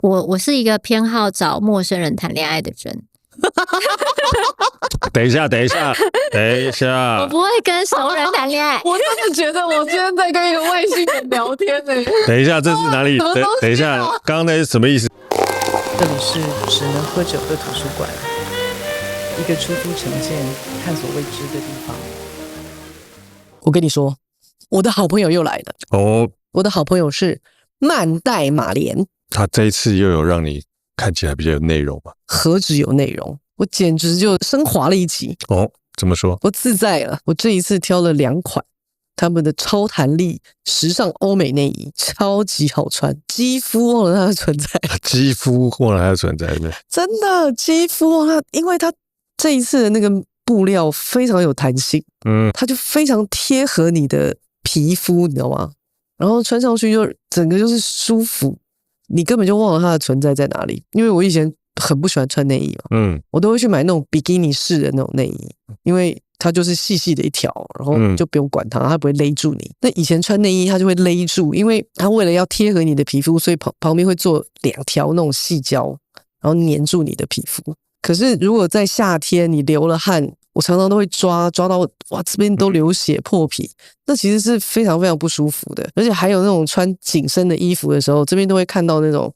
我是一個偏好找陌生人談戀愛的人。等一下，我不会跟熟人談戀愛。我真的覺得我今天在跟一個外星人聊天呢。等一下，這是哪裡？等一下，剛剛那是什麼意思？這裡是只能喝酒的圖書館，一個出租成見、探索未知的地方。我跟你說，我的好朋友又來了哦。我的好朋友是曼黛瑪蓮，他這一次又有讓你看起來比較有內容嗎？何止有內容，我簡直就升華了一級哦。怎麼說？我自在了。我這一次挑了2款他們的超彈力時尚歐美內衣，超級好穿，幾乎忘了它的存在。幾乎忘了它的存在，对，真的幾乎忘了，因為它這一次的那個布料非常有彈性，它就非常貼合你的皮膚，你知道嗎？然後穿上去就整個就是舒服，你根本就忘了它的存在在哪裡。因為我以前很不喜歡穿內衣嘛，我都會去買那種比基尼式的那種內衣，因為它就是細細的一條，然後就不用管它，它不會勒住你。那以前穿內衣它就會勒住，因為它為了要貼合你的皮膚，所以旁邊會做2條那種細膠，然後粘住你的皮膚。可是如果在夏天你流了汗，我常常都會抓到哇，這邊都流血破皮，那其實是非常非常不舒服的。而且還有那種穿緊身的衣服的時候，這邊都會看到那種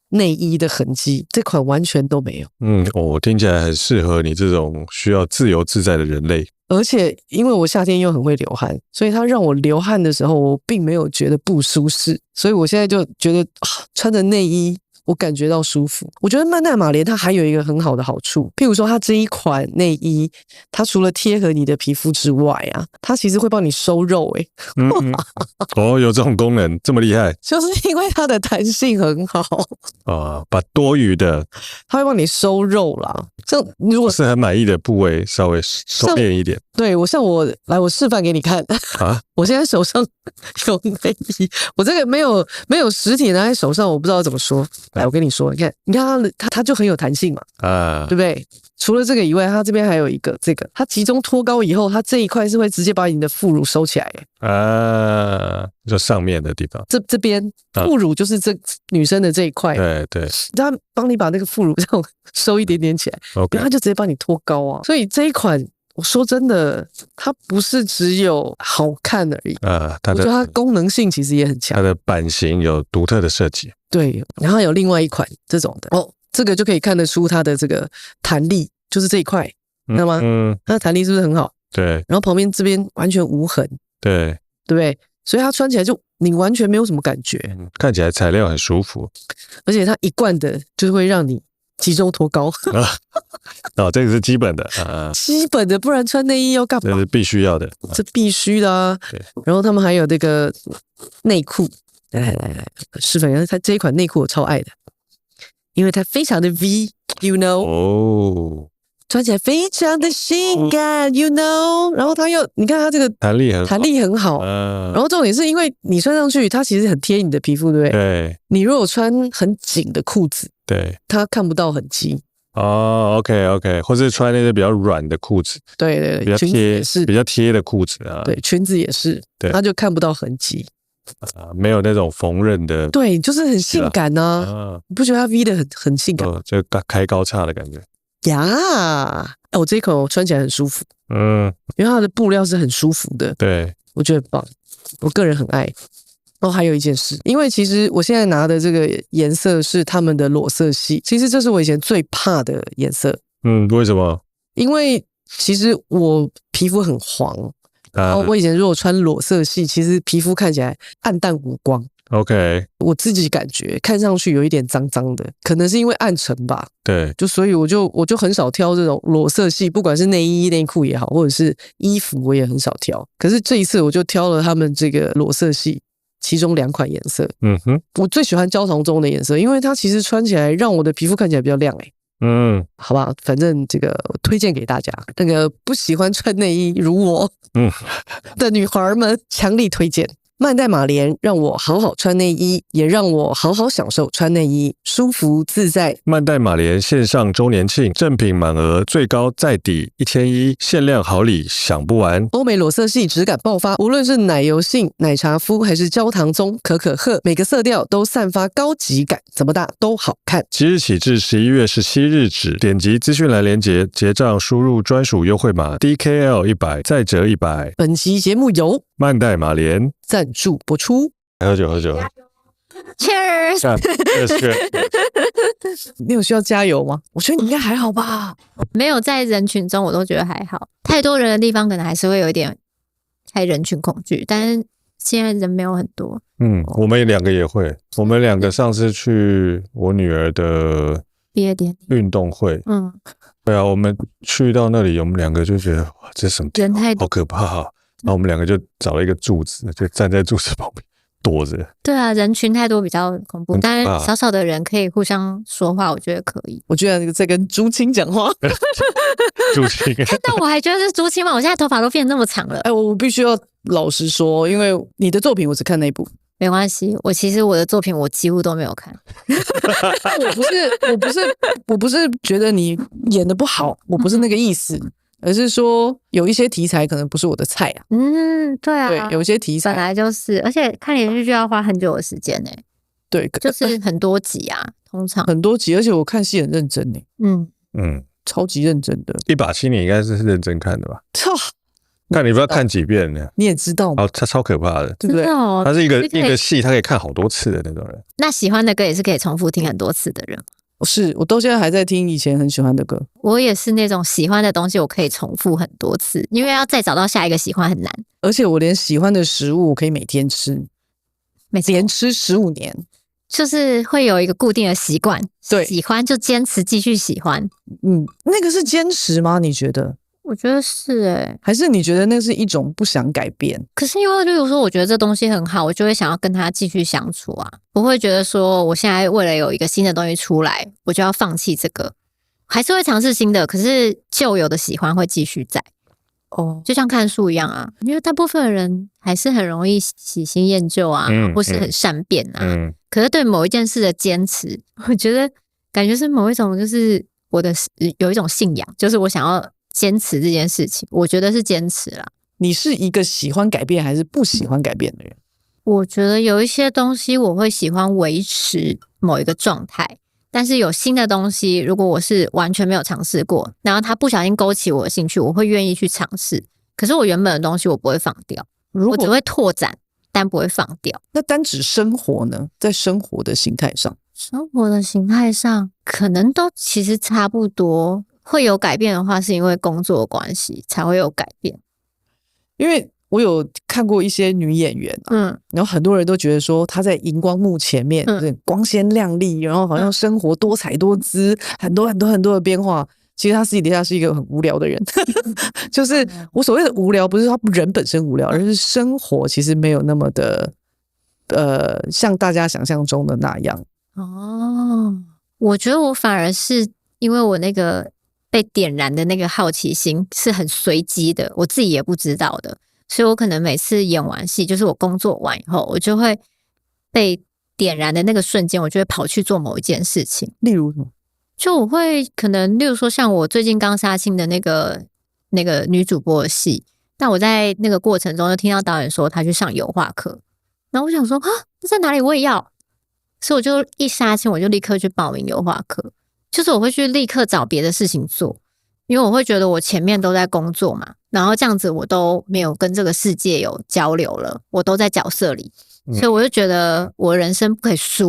內衣的痕跡，這款完全都沒有。我聽起來很適合你這種需要自由自在的人類。而且因為我夏天又很會流汗，所以它讓我流汗的時候，我並沒有覺得不舒適。所以我現在就覺得穿着內衣我感覺到舒服。我覺得曼黛瑪蓮它還有一個很好的好處，譬如說它這一款內衣，它除了貼合你的皮膚之外啊，它其實會幫你收肉欸。有這種功能，這麼厲害？就是因為它的彈性很好把多餘的它會幫你收肉啦。像如果是很滿意的部位稍微收斂一點。对，我示範給你看啊！我現在手上有內衣，我這个没有實體拿在手上，我不知道怎麼說。來，我跟你說，你看它就很有彈性嘛，對不對？除了這個以外，它這邊還有一個這個，它集中托高以後，它這一塊是會直接把你的副乳收起來就上面的地方，這邊副乳就是這女生的這一塊，對，它幫你把那個副乳這樣收一點點起來，然後它就直接幫你托高啊。所以這一款，我說真的，它不是只有好看而已我覺得它功能性其實也很強。它的版型有獨特的設計，對，然後有另外一款這種的這個就可以看得出它的這個彈力，就是這一塊，知道嗎？它的彈力是不是很好？對。然後旁邊這邊完全無痕，對不對？所以它穿起來就你完全沒有什麼感覺，看起來材料很舒服，而且它一貫的就會讓你集中托高這個是基本的基本的，不然穿內衣要幹嘛？這是必須要的，這必須的啊。然後他們還有這個內褲，來示範一下，它這一款內褲我超愛的。因為它非常的 V，you know，穿起來非常的性感，you know，然後它又，你看它這個彈力很好，然後重點是因為你穿上去，它其實很貼你的皮膚，對不對？對。你如果穿很緊的褲子，對，它看不到痕跡。OK， 或是穿那些比較軟的褲子，對，比較貼，比較貼的褲子對，裙子也是，它就看不到痕跡。沒有那種縫紉的，對，就是很性感啊！你不覺得它 V 的很性感？就開高叉的感覺呀！我這一款我穿起來很舒服，因為它的布料是很舒服的，對，我覺得很棒，我個人很愛。然後還有一件事，因為其實我現在拿的這個顏色是他們的裸色系，其實這是我以前最怕的顏色。為什麼？因為其實我皮膚很黃。然後我以前如果穿裸色系，其實皮膚看起來暗淡無光。OK， 我自己感覺看上去有一點髒髒的，可能是因為暗沉吧。對，所以我就很少挑這種裸色系，不管是內衣內褲也好，或者是衣服，我也很少挑。可是這一次我就挑了他們這個裸色系其中2款顏色。我最喜歡焦糖棕的顏色，因為它其實穿起來讓我的皮膚看起來比較亮好吧，反正這個我推薦給大家，那個不喜歡穿內衣如我的女孩們強力推薦。曼黛瑪蓮讓我好好穿內衣，也讓我好好享受穿內衣，舒服自在。曼黛瑪蓮線上週年慶，正品滿額最高再抵1001，限量好禮享不完。歐美裸色系質感爆發，無論是奶油杏、奶茶膚還是焦糖棕、可可鶴，每個色調都散發高級感，怎麼搭都好看。即日起至11月17日止，點擊資訊欄連結結賬，輸入專屬優惠碼 DKL100，再折100。本期節目由曼黛瑪蓮贊助播出。喝酒，Cheers！ 你有需要加油嗎？我觉得你应該還好吧。沒有在人群中，我都覺得還好。太多人的地方，可能還是會有一點開人群恐懼。但是現在人沒有很多。我們兩個也會。我們兩個上次去我女兒的畢業典禮運動會，對啊，我們去到那裡，我們兩個就覺得哇，這什麼人太多，好可怕啊！然後我們兩個就找了一個柱子，就站在柱子旁邊躲着。對啊，人群太多比較恐怖，但是少少的人可以互相說話，我覺得可以。我居然在跟朱青講話，朱青，但我還覺得是朱青嘛，我現在頭髮都變那麼長了。我必須要老實說，因为你的作品我只看那一部。沒關係，其實我的作品我幾乎都沒有看。我不是覺得你演得不好，我不是那個意思，而是說有一些題材可能不是我的菜啊。對啊，對，有一些題材本來就是，而且看連續劇要花很久的時間呢。對，就是很多集啊，通常很多集，而且我看戲很認真呢。超級認真的。一把青你應該是認真看的吧？看你不知道看幾遍呢？你也知道嗎？他超可怕的，對不对？他是一個戲，他可以看好多次的那種人。那喜歡的歌也是可以重複聽很多次的人。我到現在還在聽以前很喜歡的歌。我也是那種喜歡的東西，我可以重複很多次，因為要再找到下一個喜歡很難。而且我連喜歡的食物，我可以每天吃，連吃15年，就是會有一個固定的習慣。對，喜歡就堅持繼續喜歡。那個是堅持嗎？你覺得？我覺得是還是你覺得那是一種不想改變？可是因為例如說我覺得這東西很好，我就會想要跟他繼續相處啊，不會覺得說我現在為了有一個新的東西出來，我就要放棄這個，還是會嘗試新的，可是舊有的喜歡會繼續在。就像看書一樣啊，因為大部分的人還是很容易喜新厭舊啊，或是很善變啊。可是對某一件事的堅持，我覺得感覺是某一種，就是我的有一種信仰，就是我想要堅持這件事情，我覺得是堅持啦。你是一個喜歡改變還是不喜歡改變的人？我覺得有一些東西我會喜歡維持某一個狀態，但是有新的東西，如果我是完全沒有嘗試過，然後它不小心勾起我的興趣，我會願意去嘗試。可是我原本的東西我不會放掉，我只會拓展，但不會放掉。那單指生活呢？在生活的形態上，可能都其實差不多。會有改變的話，是因為工作的關係才會有改變。因為我有看過一些女演員然後很多人都覺得說她在熒光幕前面光鮮亮麗，然後好像生活多彩多姿，很多的變化。其實她私底下是一個很無聊的人，就是我所謂的無聊，不是她人本身無聊，而是生活其實沒有那麼的像大家想象中的那樣。我覺得我反而是因為我那個被點燃的那個好奇心是很隨機的，我自己也不知道的，所以我可能每次演完戲，就是我工作完以後，我就會被點燃的那個瞬間，我就會跑去做某一件事情。例如什麼？就我會可能，例如說像我最近剛殺青的那個女主播的戲，但我在那個過程中就聽到導演說他去上油畫課，然後我想說在哪裡我也要，所以我就一殺青我就立刻去報名油畫課。就是我會去立刻找別的事情做，因為我會覺得我前面都在工作嘛，然後這樣子我都沒有跟這個世界有交流了，我都在角色裡，所以我就覺得我人生不可以輸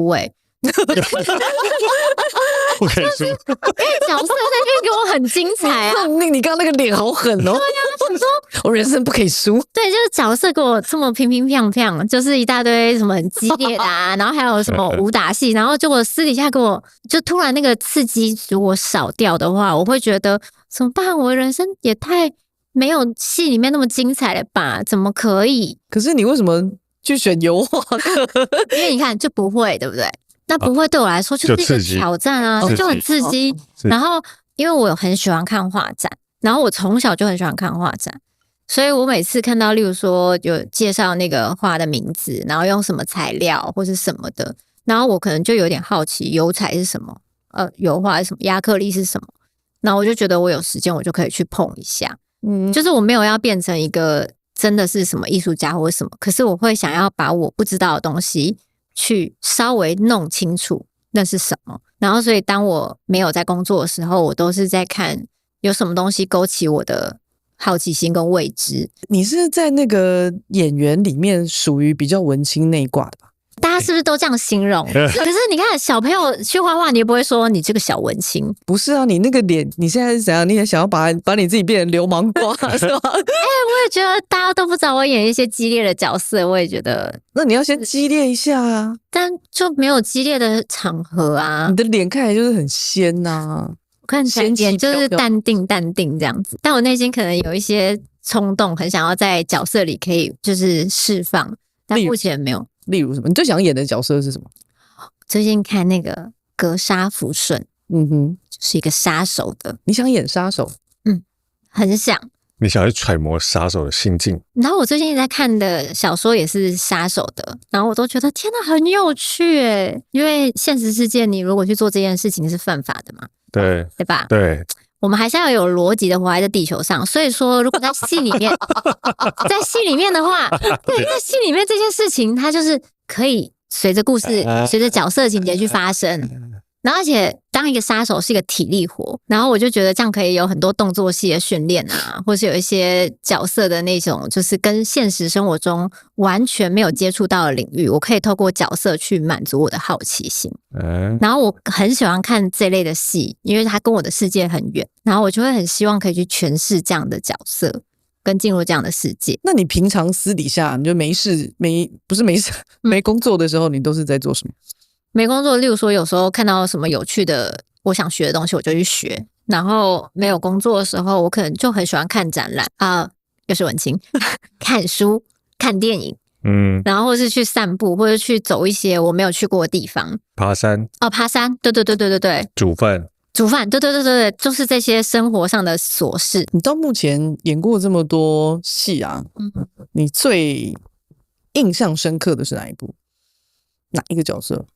不可以輸，因為角色在那邊給我很精彩啊！你剛剛那個臉好狠哦！對呀，想說我人生不可以輸。對，就是角色給我這麼乒乒乓乓，就是一大堆什麼很激烈的啊，然後還有什麼武打戲，然後結果私底下給我就突然那個刺激如果少掉的話，我會覺得怎麼辦？我的人生也太沒有戲裡面那麼精彩了吧？怎麼可以？可是你為什麼去選油畫課？因為你看就不會，對不對？那不會對我來說就是一個挑戰啊，就很刺激。然後因為我很喜歡看畫展，然後我從小就很喜歡看畫展，所以我每次看到，例如說有介紹那個畫的名字，然後用什麼材料或是什麼的，然後我可能就有點好奇，油彩是什麼，油畫是什麼，亞克力是什麼，然後我就覺得我有時間，我就可以去碰一下。就是我沒有要變成一個真的是什麼藝術家或什麼，可是我會想要把我不知道的東西去稍微弄清楚那是什麼。然後所以當我沒有在工作的時候，我都是在看有什麼東西勾起我的好奇心跟未知。你是在那個演員裡面屬於比較文青那一掛的吧？大家是不是都這樣形容？可是你看小朋友去畫畫，你也不會說你這個小文青。不是啊，你那個臉，你現在是怎樣？你也想要把你自己變成流氓瓜是吧？我也覺得大家都不找我演一些激烈的角色，我也覺得。那你要先激烈一下啊，但就沒有激烈的場合啊。你的臉看起来就是很仙吶、啊，我看起来臉就是淡定淡定這樣子，但我內心可能有一些衝動，很想要在角色裡可以就是釋放，但目前沒有。例如什麼？你最想演的角色是什么？最近看那個格殺福順，就是一個殺手的。你想演殺手？很想。你想去揣摩殺手的心境。然後我最近在看的小說也是殺手的，然後我都覺得天哪，很有趣耶！因為現實世界你如果去做這件事情是犯法的嘛，对吧？對。我們還是要有邏輯的活在地球上，所以說，如果在戲裡面，在戲裡面的話，對，在戲裡面這件事情，它就是可以隨着故事、隨着角色情節去發生。然後，而且當一個殺手是一個體力活，然後我就覺得這樣可以有很多動作戲的訓練啊，或是有一些角色的那種，就是跟現實生活中完全沒有接觸到的領域，我可以透過角色去滿足我的好奇心。然後我很喜歡看這類的戲，因為它跟我的世界很遠，然後我就會很希望可以去詮釋這樣的角色，跟進入這樣的世界。那你平常私底下你就沒工作的時候，你都是在做什麼？沒工作，例如說有時候看到什麼有趣的我想學的東西，我就去學。然後沒有工作的時候，我可能就很喜歡看展覽啊，又是文青，看書、看電影，然後或是去散步，或者去走一些我沒有去過的地方，爬山。爬山，對，煮飯，對，就是這些生活上的瑣事。你到目前演過這麼多戲啊，你最印象深刻的是哪一部？哪一個角色？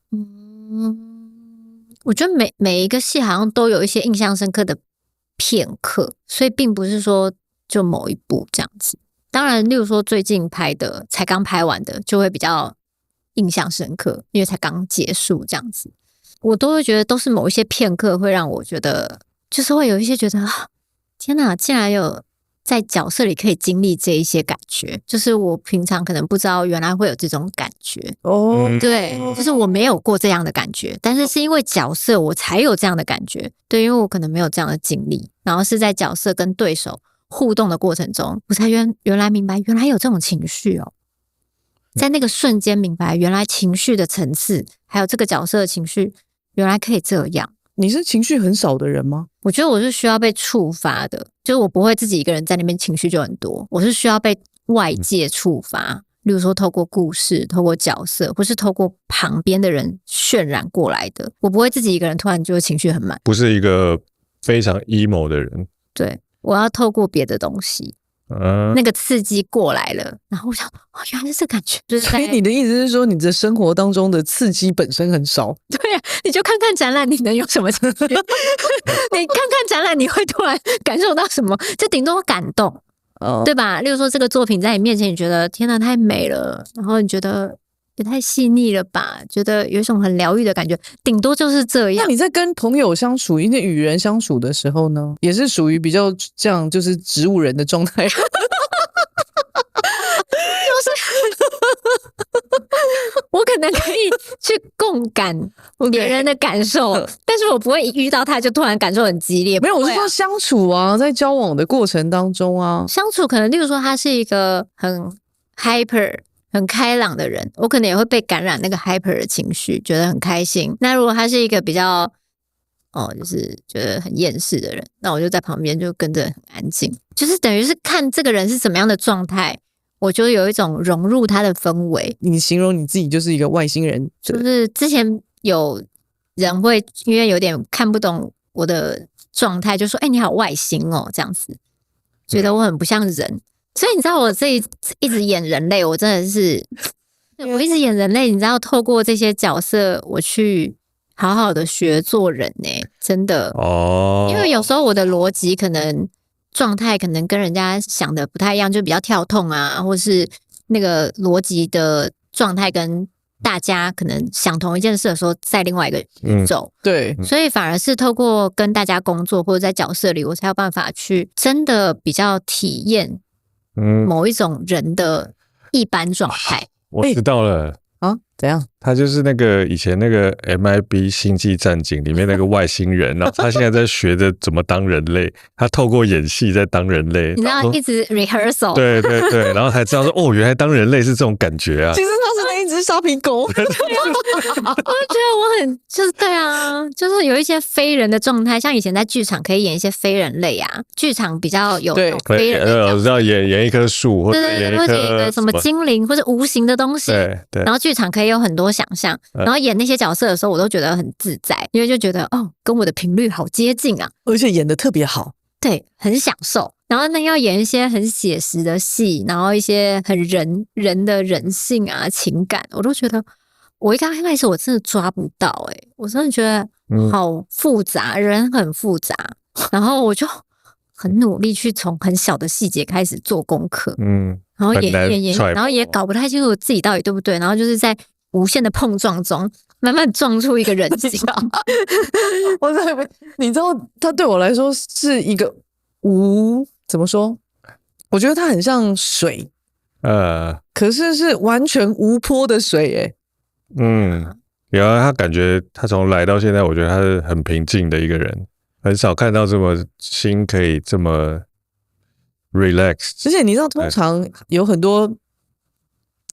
我覺得每一個戲好像都有一些印象深刻的片刻，所以並不是說就某一部這樣子。當然，例如說最近拍的，才剛拍完的，就會比較印象深刻，因為才剛結束這樣子。我都會覺得都是某一些片刻會讓我覺得，就是會有一些覺得天哪，竟然有在角色裡可以經歷這一些感覺，就是我平常可能不知道原來會有這種感覺哦。對，就是我沒有過這樣的感覺，但是是因為角色我才有這樣的感覺。對，因為我可能沒有這樣的經歷，然後是在角色跟對手互動的過程中，我才原來明白原來有這種情緒哦，在那個瞬間明白原來情緒的層次，還有這個角色的情緒原來可以這樣。你是情緒很少的人嗎？我覺得我是需要被觸發的，就是我不會自己一個人在那邊情緒就很多，我是需要被外界觸發，例如說透過故事、透過角色，或是透過旁邊的人渲染過來的。我不會自己一個人突然就情緒很滿，不是一個非常 emo 的人。對，我要透過別的東西。那個刺激過來了，然後我想，原來是這感覺。就是所以你的意思是說，你的生活當中的刺激本身很少？對啊，你就看看展覽，你能有什麼情緒？你看看展覽，你會突然感受到什麼？就頂多感動，對吧？例如說，這個作品在你面前，你覺得天哪，太美了，然後你覺得也太細膩了吧，覺得有一種很療癒的感覺，頂多就是這樣。那你在跟朋友相處，因為與人相處的時候呢，也是屬於比較這樣，就是植物人的狀態。我可能可以去共感別人的感受，但是我不會一遇到他就突然感受很激烈。沒有，我是說相處啊，在交往的過程當中啊，相處可能例如說他是一個很 hyper 很開朗的人，我可能也會被感染那個 hyper 的情緒，覺得很開心。那如果他是一個比較就是覺得很厭世的人，那我就在旁邊就跟着很安靜，就是等於是看這個人是怎麼樣的狀態，我就有一種融入他的氛圍。你形容你自己就是一個外星人，就是之前有人會因為有點看不懂我的狀態，就說你好外星哦，這樣子覺得我很不像人。所以你知道我這一直演人類，我真的是我一直演人類，你知道透過這些角色，我去好好的學做人欸，真的哦。因為有時候我的邏輯可能狀態可能跟人家想的不太一樣，就比較跳痛啊，或是那個邏輯的狀態跟大家可能想同一件事的時候，在另外一個宇宙，對，所以反而是透過跟大家工作或者在角色裡，我才有辦法去真的比較體驗某一種人的一般狀態。我知道了啊，怎樣？他就是那個以前那個 MIB 星際戰警裡面那個外星人，然後他現在在學着怎麼當人類，他透過演戲在當人類，你知道一直 rehearsal， 对对对，然後才知道说哦，原來當人類是這種感覺啊。其實他是那一隻沙皮狗，我就觉得我很就是對啊，就是有一些非人的狀態，像以前在劇场可以演一些非人類啊，劇场比較有非人的，我知道演一棵树，或者演一个什么精靈或者無形的東西，对，然後劇场可以有很多想象，然後演那些角色的時候，我都覺得很自在，因為就覺得哦，跟我的頻率好接近啊，而且演得特別好，對，很享受。然後呢，要演一些很寫實的戲，然後一些很人的人性啊、情感，我都覺得我一開始我真的抓不到，我真的覺得好複雜，人很複雜，然後我就很努力去從很小的細節開始做功課，然後演，然後也搞不太清楚自己到底對不對，然後就是在無限的碰撞中，慢慢撞出一個人形。我在你知道，他對我來說是一個怎麼說？我覺得它很像水，可是是完全無波的水，有啊，他感覺他從來到現在，我覺得他是很平靜的一個人，很少看到這麼心可以這麼 relax。而且你知道，通常有很多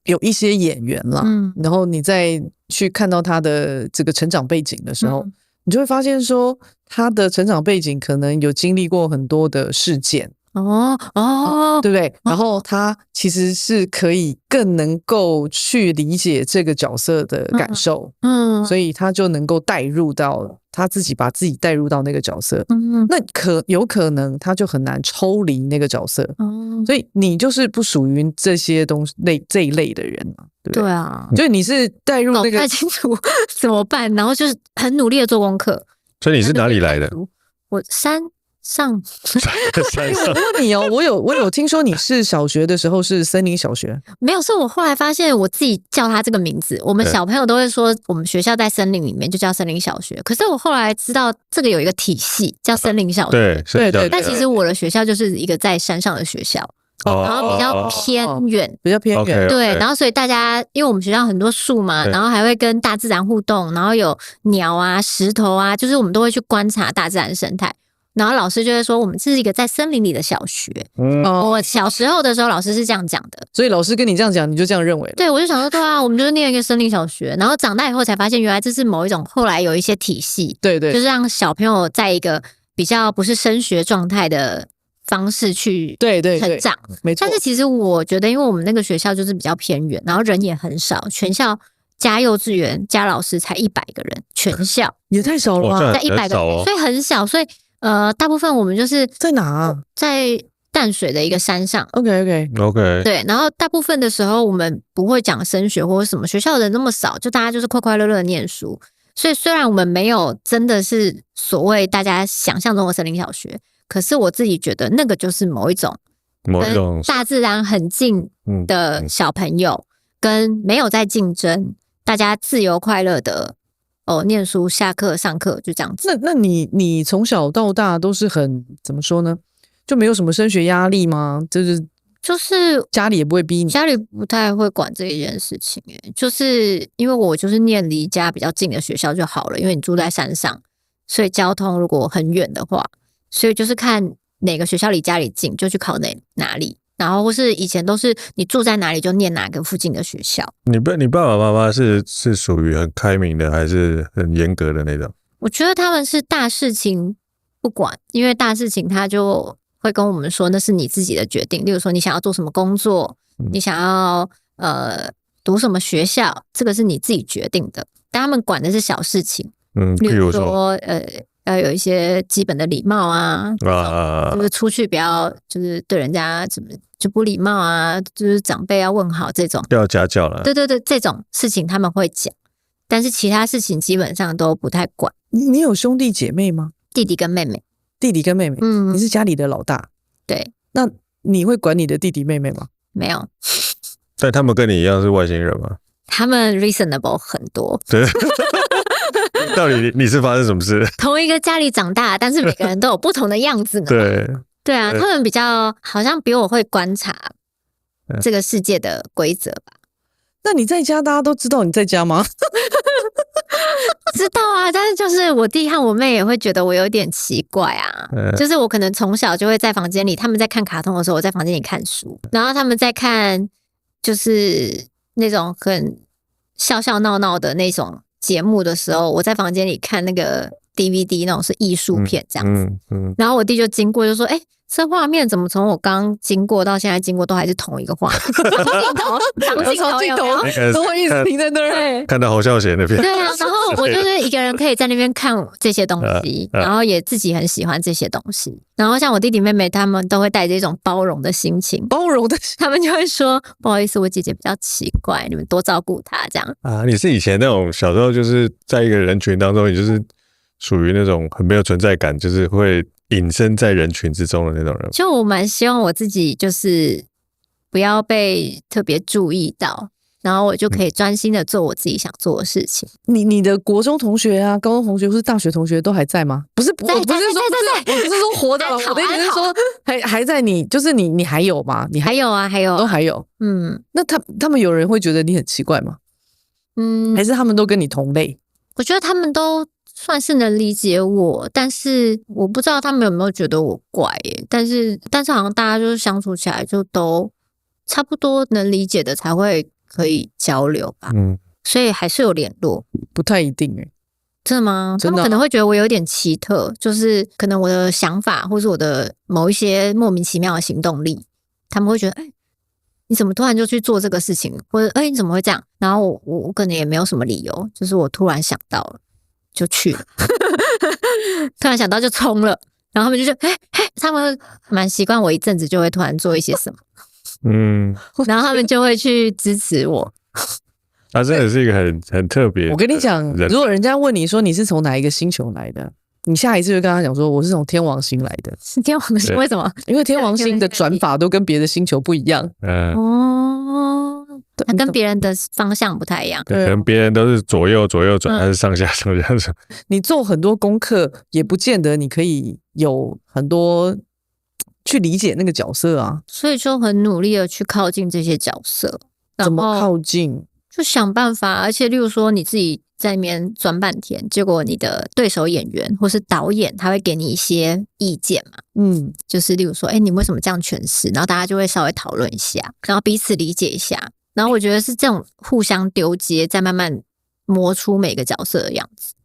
有一些演員啦，然後你再去看到他的這個成長背景的時候，你就會發現說，他的成長背景可能有經歷過很多的事件。對不對？然後他其實是可以更能夠去理解這個角色的感受，所以他就能夠帶入到他自己，把自己帶入到那個角色，那有可能他就很難抽離那個角色，所以你就是不屬於這些東西這一類的人嘛，對不對？對啊，就你是帶入那個，搞不太清楚怎麼辦，然後就是很努力的做功課。所以你是哪裡來的？我山上我問你哦，我有聽說你是小學的時候是森林小學？沒有，是我後來發現我自己叫他這個名字，我們小朋友都會說我們學校在森林裡面就叫森林小學，可是我後來知道這個有一個體系叫森林小學，對，但其實我的學校就是一個在山上的學校，然後比較偏遠，比較偏遠，對，然後所以大家因為我們學校很多樹嘛，然後還會跟大自然互動，然後有鳥啊、石頭啊，就是我們都會去觀察大自然生態。然後老師就會說，我們是一個在森林裡的小學。我小時候的時候，老師是這樣講的。所以老師跟你這樣講，你就這樣認為了？對，我就想說，對啊，我們就是念一個森林小學。然後長大以後才發現，原來這是某一種後來有一些體系，對，就是讓小朋友在一個比較不是升學狀態的方式去成長。沒錯。但是其實我覺得，因為我們那個學校就是比較偏遠，然後人也很少，全校加幼稚園加老師才100個人，全校也太少了吧？在100個人，所以很小，所以。大部分我們就是在哪啊？在淡水的一個山上。OK。對，然後大部分的時候我們不會講升學或者什麼，學校的人那麼少，就大家就是快快樂樂的念書。所以雖然我們沒有真的是所謂大家想象中的森林小學，可是我自己覺得那個就是某一種跟大自然很近的小朋友，跟沒有在競爭，大家自由快樂的。念書、下課、上課就這樣子。那你從小到大都是很怎麼說呢？就沒有什麼升學壓力嗎？就是家裡也不會逼你，家裡不太會管這一件事情。就是因為我就是念離家比較近的學校就好了，因為你住在山上，所以交通如果很遠的話，所以就是看哪個學校離家裡近就去考哪裡。然後或是以前都是你住在哪裡就念哪個附近的學校。你爸爸媽媽是屬於很開明的還是很嚴格的那種？我覺得他們是大事情不管，因為大事情他就會跟我們說那是你自己的決定。例如說你想要做什麼工作，你想要讀什麼學校，這個是你自己決定的。但他們管的是小事情，例如說要有一些基本的禮貌啊，就是出去不要就是對人家怎麼就不禮貌啊，就是長輩要問好這種，要家教了。对，這種事情他們會講，但是其他事情基本上都不太管。你有兄弟姐妹嗎？弟弟跟妹妹。弟弟跟妹妹，你是家裡的老大。对，那你會管你的弟弟妹妹嗎？沒有。但他們跟你一樣是外星人嗎？他們 reasonable 很多。對。到底你是發生什麼事？同一個家裡長大，但是每個人都有不同的樣子呢。對啊，他們比較好像比我會觀察這個世界的規則吧。那你在家，大家都知道你在家嗎？知道啊，但是就是我弟和我妹也會覺得我有點奇怪啊。就是我可能從小就會在房間裡，他們在看卡通的時候，我在房間裡看書，然後他們在看就是那種很笑笑鬧鬧的那種節目的時候，我在房間裡看那個 DVD 那種是藝術片這樣子。然後我弟就經過就說：“這畫面怎麼從我剛經過到現在經過都還是同一個畫面？長鏡頭都會一直停在那兒。”看到侯孝賢的片。對啊，然後我就是一個人可以在那邊看這些東西，然後也自己很喜歡這些東西。然後像我弟弟妹妹他們都會帶着一種包容的心情，他們就會說：“不好意思，我姐姐比較奇怪，你們多照顧她。”這樣啊，你是以前那種小時候就是在一個人群當中，你就是屬於那種很沒有存在感，就是會隱身在人群之中的那種人。就我蠻希望我自己就是不要被特別注意到，然後我就可以專心的做我自己想做的事情。你的国中同學啊、高中同学或是大学同學都還在嗎？不是，我不是說活的，我的意思是說還在你，就是你還有嗎？你還有啊，还有都還有。那他們有人會覺得你很奇怪嗎？還是他們都跟你同類？我覺得他們都算是能理解我，但是我不知道他们有沒有覺得我怪耶。但是好像大家就是相處起來就都差不多能理解的才會可以交流吧。所以還是有聯絡。不太一定耶。真的嗎？他們可能會覺得我有點奇特，就是可能我的想法或是我的某一些莫名其妙的行動力，他們會覺得你怎麼突然就去做這個事情，或者你怎麼會這樣？然後我可能也沒有什麼理由，就是我突然想到了就去了，突然想到就衝了，然後他們就覺得他們蠻習慣我一陣子就會突然做一些什麼，然後他們就會去支持我。他真的是一個很特別。我跟你講，如果人家問你說你是從哪一個星球來的，你下一次就跟他講說我是從天王星來的。是天王星？為什麼？因為天王星的轉法都跟別的星球不一樣。它跟別人的方向不太一樣。可能別人都是左右轉，還是上下轉。你做很多功課，也不見得你可以有很多去理解那個角色啊。所以就很努力的去靠近這些角色。怎麼靠近？就想辦法，而且例如說你自己在裡面鑽半天，結果你的對手演員或是導演他會給你一些意見嘛，就是例如說你為什麼這樣詮釋，然後大家就會稍微討論一下，然後彼此理解一下，然後我覺得是這種互相丟接，再慢慢磨出每個角色的樣子。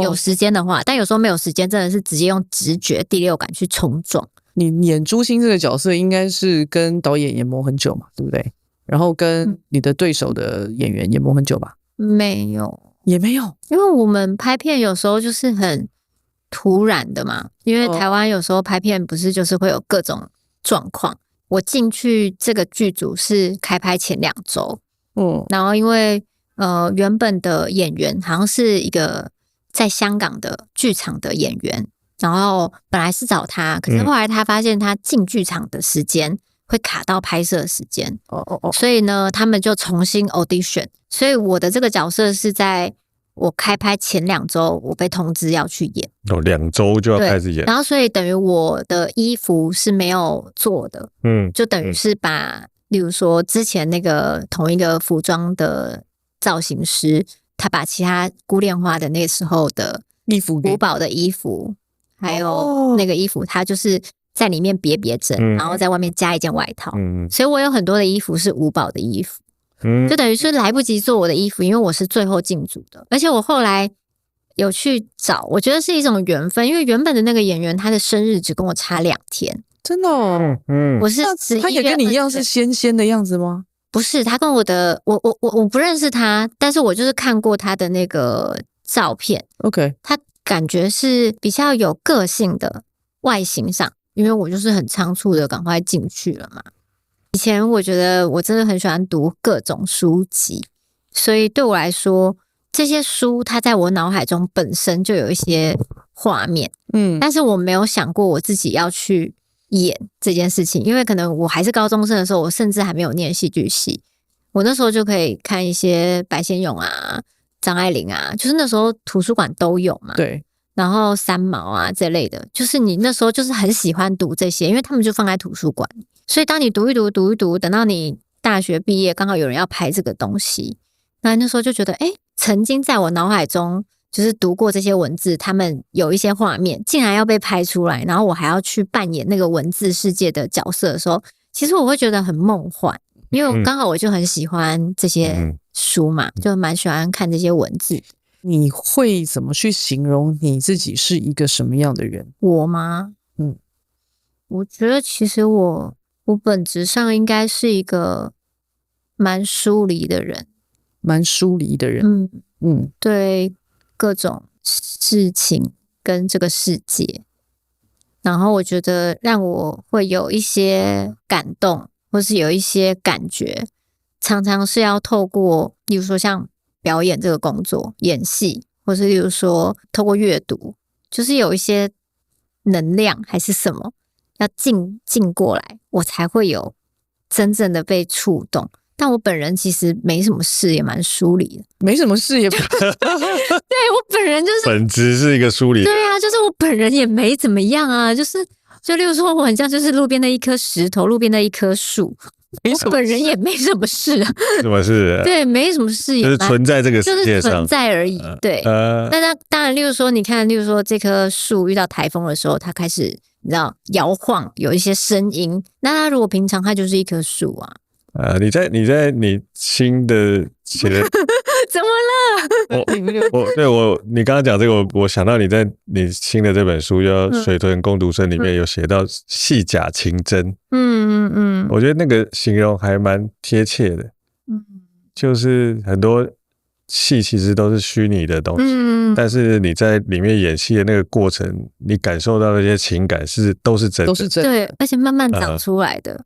有時間的話，但有時候沒有時間，真的是直接用直覺、第六感去衝撞。你演朱星這個角色，應該是跟導演也磨很久嘛，对不對？然後跟你的對手的演員也磨很久吧？沒有，也沒有，因為我們拍片有時候就是很突然的嘛。因為台灣有時候拍片不是就是會有各種狀況。我進去這個劇組是開拍前2週，然後因為原本的演員好像是一個在香港的劇場的演員，然後本來是找他，可是後來他發現他進劇場的時間會卡到拍攝的時間，所以呢，他們就重新 audition。所以我的這個角色是在我開拍前2週，我被通知要去演。2週就要開始演。然後所以等於我的衣服是沒有做的，就等於是把，例如說之前那個同一個服裝的造型師，他把其他孤戀花的那個時候的衣服，古堡的衣服，還有那個衣服，他就是在裡面別針，然後在外面加一件外套，所以我有很多的衣服是五寶的衣服，就等於是來不及做我的衣服，因為我是最後進組的。而且我後來有去找，我覺得是一種緣分，因為原本的那個演員他的生日只跟我差2天，真的哦，我是他也跟你一樣是仙仙的樣子嗎？不是，他跟我的我不認識他，但是我就是看過他的那個照片，OK，他感覺是比較有個性的外形上，因為我就是很倉促的趕快進去了嘛。以前我覺得我真的很喜歡讀各種書籍，所以對我來說，這些書它在我腦海中本身就有一些畫面，但是我沒有想過我自己要去演這件事情，因為可能我還是高中生的時候，我甚至還沒有念戲劇系，我那時候就可以看一些白先勇啊、張愛玲啊，就是那時候圖書館都有嘛，對，然後三毛啊這類的，就是你那時候就是很喜歡讀這些，因為他們就放在圖書館，所以當你讀一讀，等到你大學畢業，剛好有人要拍這個東西，那時候就覺得，曾經在我腦海中就是讀過這些文字，他們有一些畫面，竟然要被拍出來，然後我還要去扮演那個文字世界的角色的時候，其實我會覺得很夢幻，因為剛好我就很喜歡這些書嘛，就蠻喜歡看這些文字。你會怎麼去形容你自己是一個什麼樣的人？我嗎？我覺得其實我本質上應該是一個蠻疏離的人，對各種事情跟這個世界，然後我覺得讓我會有一些感動，或是有一些感覺，常常是要透過，例如說像表演這個工作，演戲，或是例如說透過閱讀，就是有一些能量還是什麼要進過來，我才會有真正的被觸動。但我本人其實沒什麼事，也蠻疏離的。沒什麼事也不對，我本人就是本質是一個疏離。對啊，就是我本人也沒怎麼樣啊，就例如說我很像就是路邊的一顆石頭，路邊的一棵樹，我本人也没什麼事啊。什麼事？对，没什麼事，就是存在這個世界上，就是存在而已。對，那當然，例如說，你看，例如說這棵樹遇到台風的時候，它開始你知道搖晃，有一些聲音。那它如果平常它就是一棵樹啊。你在你新的寫的怎麼了？你剛剛講這個，我想到你在你新的這本書叫《水豚工讀生》裡面有寫到戲假情真，我覺得那個形容還蠻貼切的，就是很多戲其實都是虛擬的東西，但是你在裡面演戲的那個過程，你感受到的那些情感都是真的，對，而且慢慢長出來的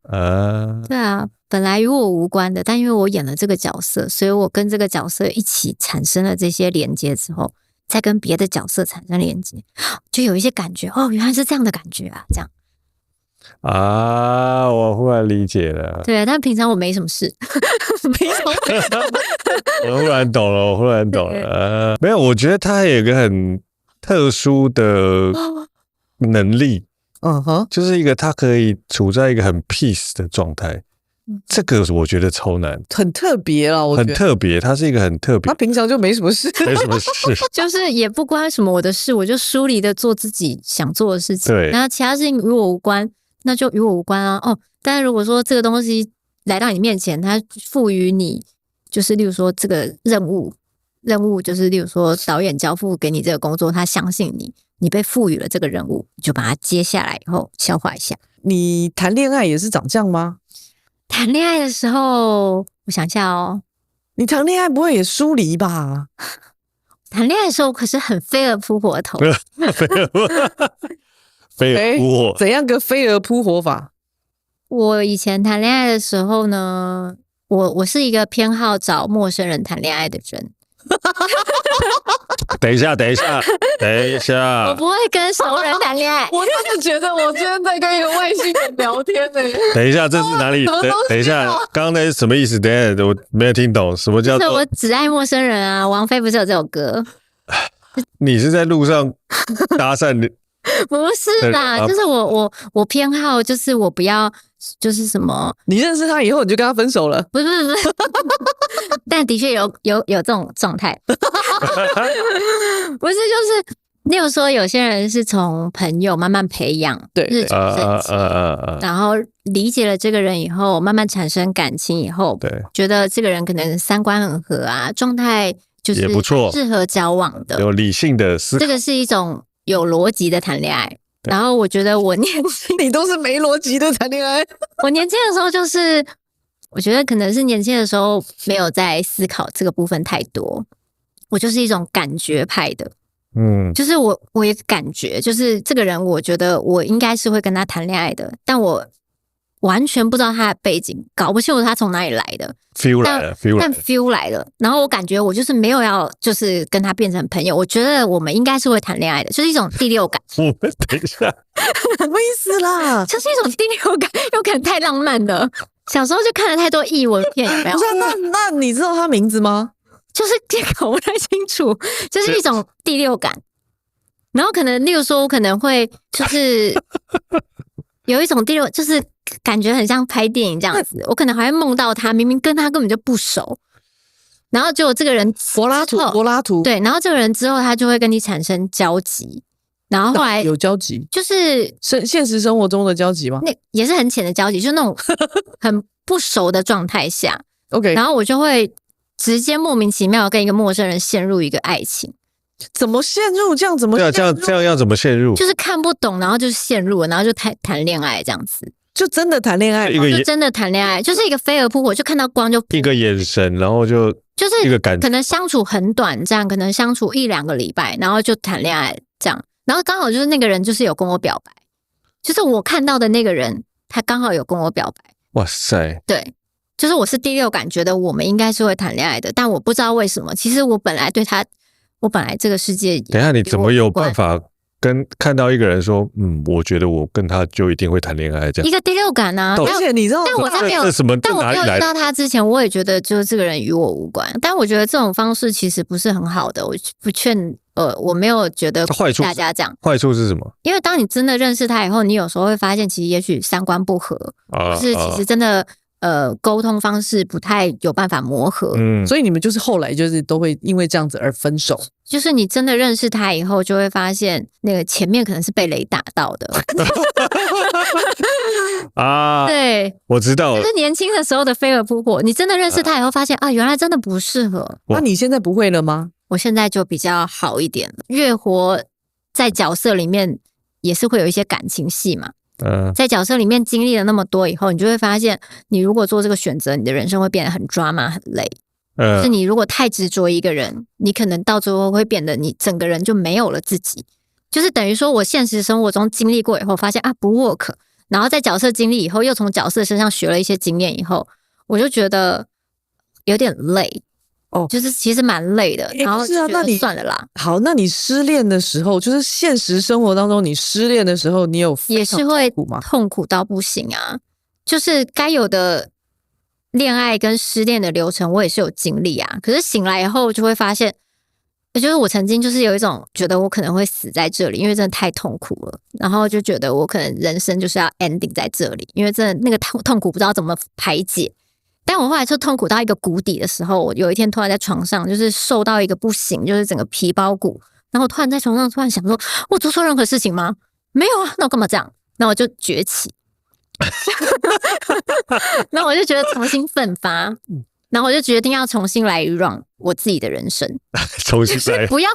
對啊。本來與我無關的，但因為我演了這個角色，所以我跟這個角色一起產生了這些連接之後，再跟別的角色產生連接，就有一些感覺，原來是這樣的感覺啊，這樣啊，我忽然理解了。對，但平常我沒什麼事，我忽然懂了，沒有，我覺得他還有一個很特殊的能力，就是一個他可以處在一個很 peace 的狀態。這個我覺得超難，很特別啦，我覺得很特別，他是一個很特別，他平常就沒什麼事，就是也不關什麼我的事，我就疏離的做自己想做的事情，对，然後其他事情與我無關，那就與我無關啊。但是如果說這個東西來到你面前，它賦予你，就是例如說這個任務就是例如說導演交付給你這個工作，他相信你被賦予了這個任務，你就把它接下來以後消化一下。你談戀愛也是長這樣嗎？談戀愛的時候，我想一下你談戀愛不會也疏離吧？談戀愛的時候可是很飛蛾撲火的頭，飛蛾撲火，怎樣個飛蛾撲火法？我以前談戀愛的時候呢，我是一個偏好找陌生人談戀愛的人。等一下，我不会跟熟人談戀愛。我真的覺得我今天在跟一個外星人聊天呢。等一下，這是哪裡？等一下，剛剛那是什麼意思？等一下，我沒有聽懂，什麼叫做？我只愛陌生人啊！王菲不是有這首歌？你是在路上搭訕的？不是啦，就是我偏好，就是我不要，就是什麼？你認識他以後你就跟他分手了？不是，但的確有這種狀態。不是，就是例如說，有些人是從朋友慢慢培養，對，日久生情，然後理解了這個人以後，慢慢產生感情以後，对，覺得這個人可能三觀很合啊，狀態就是也不錯，適合交往的，有理性的思考，這個是一種有邏輯的談戀愛。然後我覺得我年輕，你都是沒邏輯的談戀愛。我年輕的時候就是，我覺得可能是年輕的時候沒有在思考這個部分太多，我就是一種感覺派的。就是我也感覺，就是這個人，我覺得我應該是會跟他談戀愛的，但我完全不知道他的背景，搞不清楚他從哪裡來的 feel 來了，但 feel 來了，然後我感覺我就是沒有要就是跟他变成朋友，我覺得我們應該是會談戀愛的，就是一種第六感。我們等一下，什麼意思啦？就是一种第六感，有可能太浪漫了。小時候就看了太多藝文片，有沒有？那你知道他名字嗎？就是搞不太清楚，就是一種第六感。然後可能，例如說，我可能會就是有一種第六，就是感覺很像拍電影這樣子。我可能還會夢到他，明明跟他根本就不熟，然後結果這個人柏拉圖對，然後這個人之後他就會跟你產生交集，然後後來有交集，就是現實生活中的交集嗎？那也是很淺的交集，就那種很不熟的狀態下，OK， 然後我就會直接莫名其妙跟一個陌生人陷入一個愛情。怎麼陷入？这样怎么陷入？對啊，這樣要怎麼陷入？就是看不懂，然後就陷入了，然後就談戀愛這樣子，就真的談戀愛，就真的談戀愛，就是一個飛蛾撲火，就看到光就一個眼神，然後就是一個感覺，可能相處很短暫，可能相處1-2個禮拜，然後就談戀愛這樣，然後剛好就是那個人就是有跟我表白，就是我看到的那個人，他剛好有跟我表白。哇塞，對。就是我是第六感覺得我們應該是會談戀愛的，但我不知道為什麼。其實我本來對他，我本來這個世界，等一下你怎麼有辦法看到一個人說，我覺得我跟他就一定會談戀愛這樣？一個第六感啊！而且你知道，但我在沒有遇到他之前，我也覺得就是這個人與我無關。但我覺得這種方式其實不是很好的，我不勸我沒有覺得大家這樣。壞處是什麼？因為當你真的認識他以後，你有時候會發現，其實也許三觀不合，就是其實真的。溝通方式不太有辦法磨合，所以你們就是後來就是都會因為這樣子而分手。就是你真的認識他以後，就會發現那個前面可能是被雷打到的啊。對，我知道了，就是年輕的時候的飛蛾撲火。你真的認識他以後，發現啊，原來真的不適合。那你現在不會了嗎？我現在就比較好一點了。越活在角色裡面，也是會有一些感情戲嘛。在角色裡面經歷了那麼多以後，你就會發現，你如果做這個選擇，你的人生會變得很抓馬、很累。就是你如果太執着一個人，你可能到最後會變得你整個人就沒有了自己。就是等於說，我現實生活中經歷過以後，發現啊不 work， 然後在角色經歷以後，又從角色身上學了一些經驗以後，我就覺得有點累。就是其實蠻累的，然後那你算了啦。好，那你失戀的時候，就是現實生活當中你失戀的時候，你有也是會痛苦到不行啊。就是該有的戀愛跟失戀的流程，我也是有經歷啊。可是醒來以後就會發現，就是我曾經就是有一種覺得我可能會死在這裡，因為真的太痛苦了。然後就覺得我可能人生就是要 ending 在這裡，因為真的那個痛苦不知道怎麼排解。但我後來就痛苦到一個谷底的時候，我有一天突然在床上，就是瘦到一個不行，就是整個皮包骨。然後我突然在床上突然想說，我做錯任何事情嗎？沒有啊，那我幹嘛這樣？那我就崛起，然後我就覺得重新奮發，然後我就決定要重新來 run 我自己的人生，重新來，不要，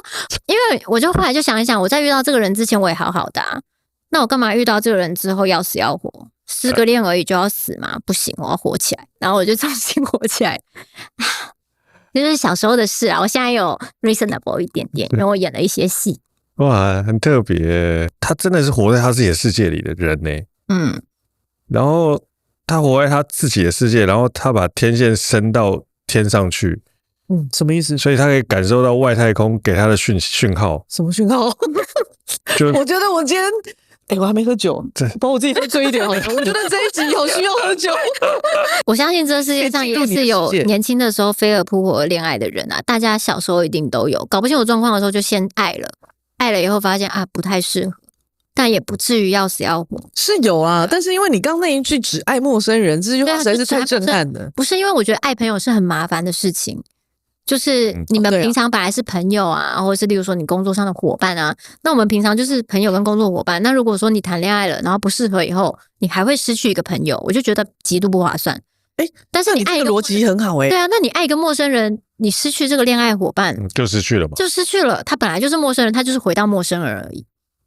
因為我就後來就想一想，我在遇到這個人之前我也好好的啊，那我幹嘛遇到這個人之後要死要活？失個戀而已就要死嗎？不行，我要活起來。然後我就重新活起來，就是小時候的事啊。我現在有 reasonable 一點點，因為我演了一些戲。哇，很特別。他真的是活在他自己的世界裡的人呢。然後他活在他自己的世界，然後他把天線伸到天上去。什麼意思？所以他可以感受到外太空給他的訊號。什麼訊號？我覺得我今天。我還沒喝酒，把我自己喝醉一點好了。我覺得這一集好需要喝酒。我相信這世界上也是有年輕的時候飛蛾撲火戀愛的人啊，大家小時候一定都有，搞不清楚狀況的時候就先愛了，愛了以後發現啊不太適合，但也不至於要死要活。是有啊，但是因為你剛那一句只愛陌生人，這句話實在是太震撼了。不是因為我覺得愛朋友是很麻煩的事情。就是你們平常本來是朋友啊，或者是例如說你工作上的夥伴啊，那我們平常就是朋友跟工作夥伴。那如果說你談戀愛了，然後不適合以後，你還會失去一個朋友，我就覺得極度不划算。但是你愛一個邏輯很好對啊，那你愛一個陌生人，你失去這個戀愛夥伴，就失去了嘛，就失去了。他本來就是陌生人，他就是回到陌生人而已。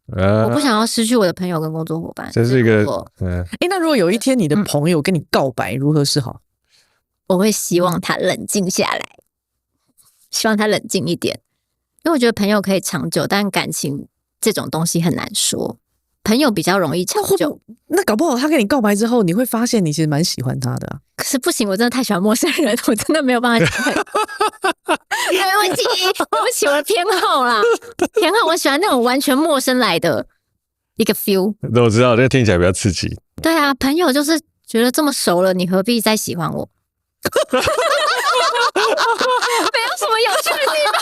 我不想要失去我的朋友跟工作夥伴。這是一個那如果有一天你的朋友跟你告白，如何是好？我會希望他冷靜下來。希望他冷靜一點，因為我覺得朋友可以長久，但感情這種東西很難說。朋友比較容易長久，那搞不好他跟你告白之後，你會發現你其實蠻喜歡他的啊。可是不行，我真的太喜歡陌生人，我真的沒有辦法喜歡。沒問題，對不起，我的偏好啦，偏好我喜歡那種完全陌生來的一個 feel。我知道，這個聽起來比較刺激。對啊，朋友就是覺得這麼熟了，你何必再喜歡我？沒有什麼有趣的地方。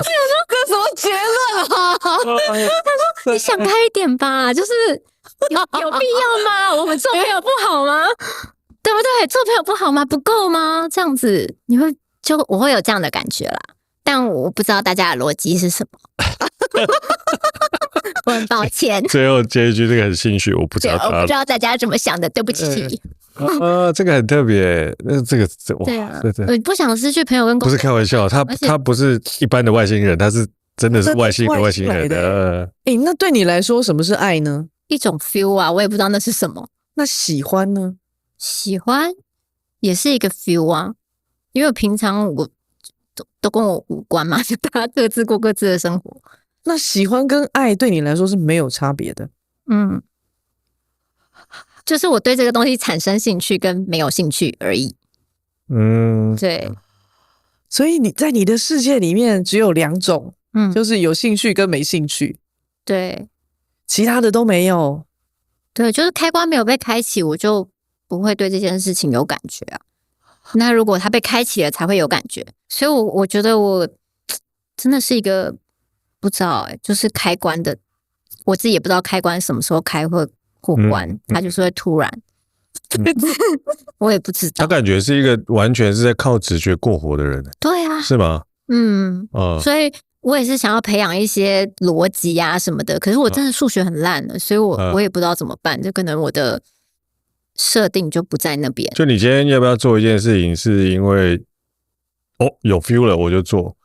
這什麼結論啊？他說：“你想開一點吧，就是有必要嗎？我們做朋友不好嗎？對不對？做朋友不好嗎？不夠嗎？這樣子我會有這樣的感覺啦。但我不知道大家的邏輯是什麼。我很抱歉。最後接一句，這個很心虛，我不知道大家怎麼想的，對不起。這個很特別，對啊，我不想失去朋友跟不是開玩笑，他不是一般的外星人，他是真的是外星人的。那對你來說，什麼是愛呢？一種 feel 啊，我也不知道那是什麼。那喜歡呢？喜歡也是一個 feel 啊，因為平常我都跟我無關嘛，就大家各自過各自的生活。那喜歡跟愛對你來說是沒有差別的。就是我對這個東西產生興趣跟沒有興趣而已。對。所以你在你的世界裡面只有2種，就是有興趣跟沒興趣。對，其他的都沒有。對，就是開關沒有被開啟，我就不會对這件事情有感覺啊。那如果它被開啟了，才會有感覺。所以我覺得我真的是一個不知道就是開關的，我自己也不知道開關什麼時候開或關，它就是會突然。我也不知道。他感覺是一個完全是在靠直覺過活的人。對啊，是嗎？所以我也是想要培養一些邏輯啊什麼的，可是我真的数學很爛了，所以我也不知道怎麼辦，就可能我的設定就不在那邊。就你今天要不要做一件事情，是因為有 feel 了我就做，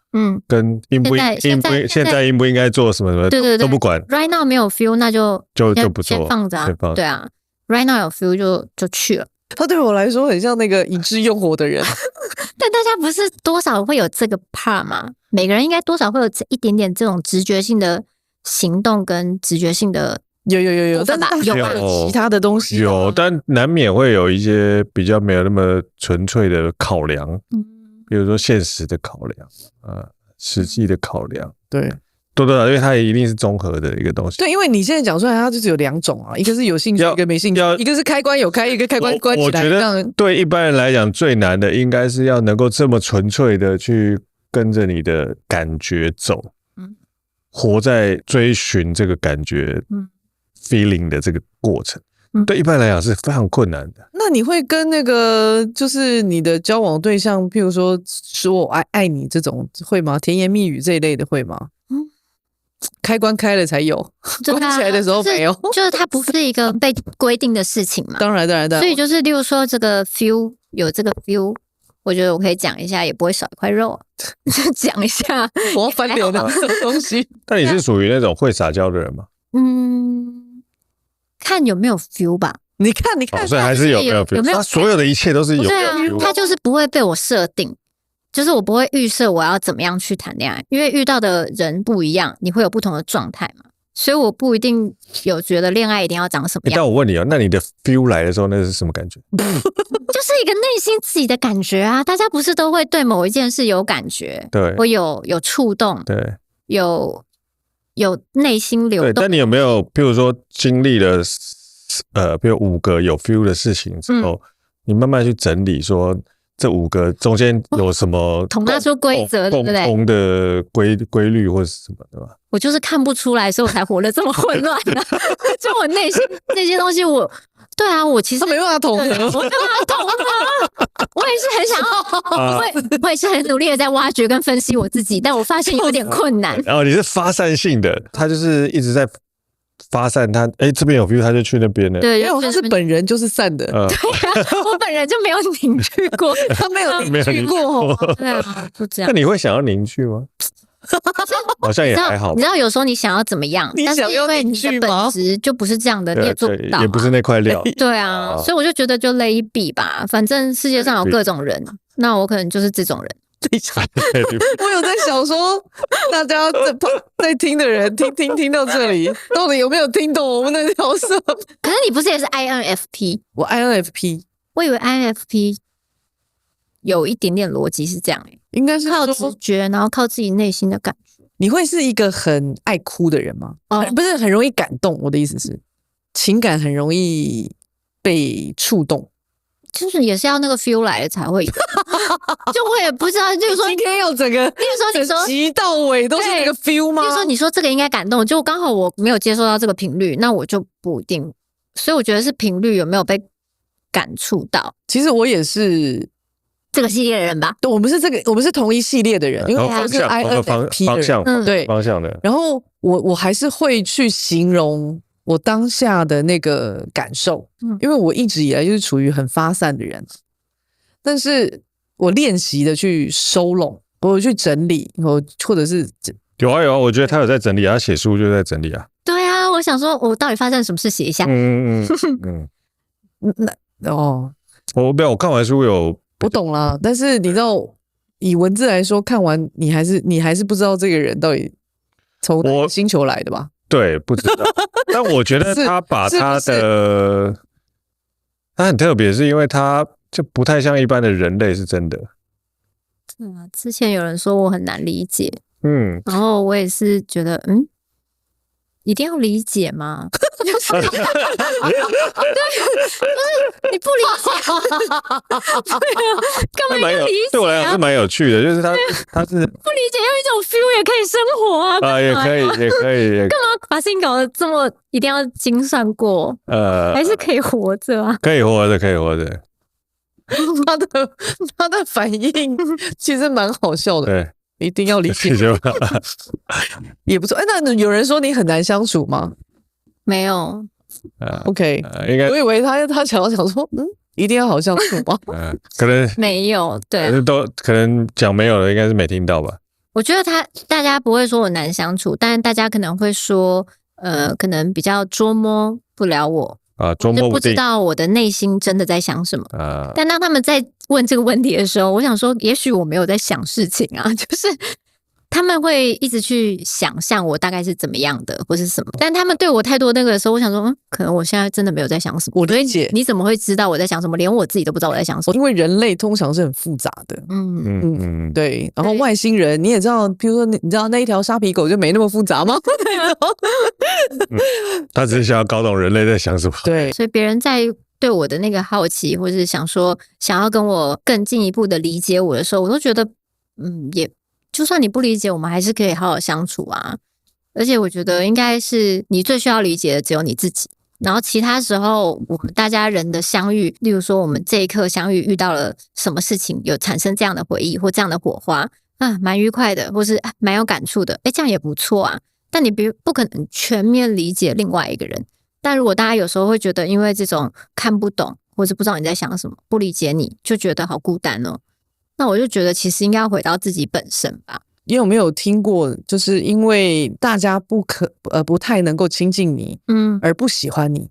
跟現在應不應該做什麼什麼，对都不管。Right now 沒有 feel， 那就不做，先放着啊。对啊。Right now 有 feel 就去了。他對我來說很像那個已知用火的人。但大家不是多少會有這個 part 嗎？每個人應該多少會有一點點這種直覺性的行動跟直覺性的有，但是有其他的東西有，但難免會有一些比較沒有那麼純粹的考量，比如說現實的考量實際的考量，對。對，因為它也一定是綜合的一個東西。對，因為你現在講出來，它就只有2種啊，一個是有興趣，一個沒興趣，一個是開關有開，一個開關關起來。我覺得對一般人來講，最難的應該是要能夠這麼純粹的去跟着你的感覺走，活在追尋這個感覺，feeling 的這個過程，對一般人來講是非常困難的。那你會跟那個就是你的交往對象，譬如說我愛你這種會嗎？甜言蜜語這一類的會嗎？開關開了才有，關起來的時候沒有。就是它不是一個被規定的事情嘛。當然。所以就是，例如說這個 feel 有這個 feel， 我覺得我可以講一下，也不會少一塊肉。講一下，我要翻臉的什麼東西？但你是屬於那種會撒嬌的人嗎？看有沒有 feel 吧。你看，所以還是有沒有 feel？ 他所有的一切都是有 feel。他就是不會被我設定。就是我不會預設我要怎麼樣去談戀愛，因為遇到的人不一樣，你會有不同的狀態嘛，所以我不一定有覺得戀愛一定要長什麼樣。但我問你那你的 feel 來的時候，那是什麼感覺？就是一個內心自己的感覺啊！大家不是都會對某一件事有感覺，對，會有觸動，對，有內心流動。對，但你有沒有，譬如說經歷了比如5個有 feel 的事情之後，你慢慢去整理說，這5個中間有什麼統納出規則，對不對？共同的規律或是什麼，對吧？我就是看不出來，所以我才活得這麼混亂啊！就我內心那些東西，對啊，我其實沒辦法統合，我沒辦法統合。我也是很想要，我也是很努力的在挖掘跟分析我自己，但我發現有點困難。然後你是發散性的，他就是一直在發散，他這邊有 feel 他就去那邊了。對，因為他是本人就是散的。對啊，我本人就沒有凝聚過，他没有凝聚過。對啊，就這樣。那你會想要凝聚嗎？好像也還好。你知道有時候你想要怎麼樣，但是因為你的本質就不是這樣的，你也做不到，也不是那塊料。對啊，所以我就覺得就累一筆吧，反正世界上有各種人，那我可能就是這種人。等一下，我有在想說，大家在聽的人聽到這裡，到底有沒有聽懂我們的角色？可是你不是也是 INFP？ 我 INFP， 我以為 INFP 有一點點邏輯是這樣應該是靠直覺，然後靠自己內心的感覺。你會是一個很愛哭的人嗎？不是很容易感動。我的意思是，情感很容易被觸動。就是也是要那個 feel 來了才會有，就我也不知道，就是說今天要整個，你說集到尾都是那個 feel 嗎？就是說你說這個應該感動，就剛好我沒有接受到這個頻率，那我就不一定。所以我覺得是頻率有沒有被感觸到。其實我也是這個系列的人吧？對，我們是我們是同一系列的人，因為我是 INFP 方向，对方向的。然後我還是会去形容我当下的那個感受，因為我一直以來就是處於很發散的人，但是我練習的去收攏，我去整理，或者是有啊，我覺得他有在整理啊，他寫書就在整理啊。對啊，我想說我到底發生什麼事，寫一下。我看完書我懂了，但是你知道，以文字來說，看完你還是不知道這個人到底從哪個星球來的吧？对，不知道。但我覺得他把他的他很特別，是因為他就不太像一般的人類，是真的。之前有人說我很難理解，然後我也是覺得，一定要理解嗎？对，不是你不理解，干嘛要理解？对我来講是蠻有趣的，就是他是不理解，用一種 feel 也可以生活啊，也可以，幹嘛把事情搞得這麼一定要精算過？還是可以活着啊，可以活着。他的反應其實蠻好笑的，對，一定要理解，也不錯。那有人說你很難相處嗎？沒有。OK， 我以為他想說，一定要好相處嗎？可能沒有，對，可能講沒有的，應該是沒聽到吧。我覺得大家不會說我難相處，但是大家可能會說，可能比較捉摸不了我啊，捉摸不知道我的內心真的在想什麼啊。但當他們在問這個問題的時候，我想說，也許我沒有在想事情啊，就是他們會一直去想象我大概是怎麼樣的，或是什麼。但他们對我太多那個的時候，我想說，可能我現在真的沒有在想什麼。我理解，你怎麼會知道我在想什麼？連我自己都不知道我在想什麼。因為人類通常是很複雜的，對。然後外星人你也知道，比如說你知道那一條沙皮狗就沒那麼複雜嗎？他只是想要搞懂人類在想什麼。對，所以別人在對我的那個好奇，或是想要跟我更進一步的理解我的時候，我都覺得，也。就算你不理解，我們還是可以好好相處啊！而且我覺得應該是你最需要理解的只有你自己，然後其他時候大家人的相遇，例如說我們這一刻相遇遇到了什麼事情，有產生這樣的回憶或這樣的火花啊，蠻愉快的，或是蠻有感觸的，這樣也不錯啊。但你不可能全面理解另外一個人。但如果大家有時候會覺得因為這種看不懂或是不知道你在想什麼，不理解你就覺得好孤單哦。那我就覺得其實應該要回到自己本身吧。你有沒有聽過，就是因為大家不太能夠親近你，而不喜歡你，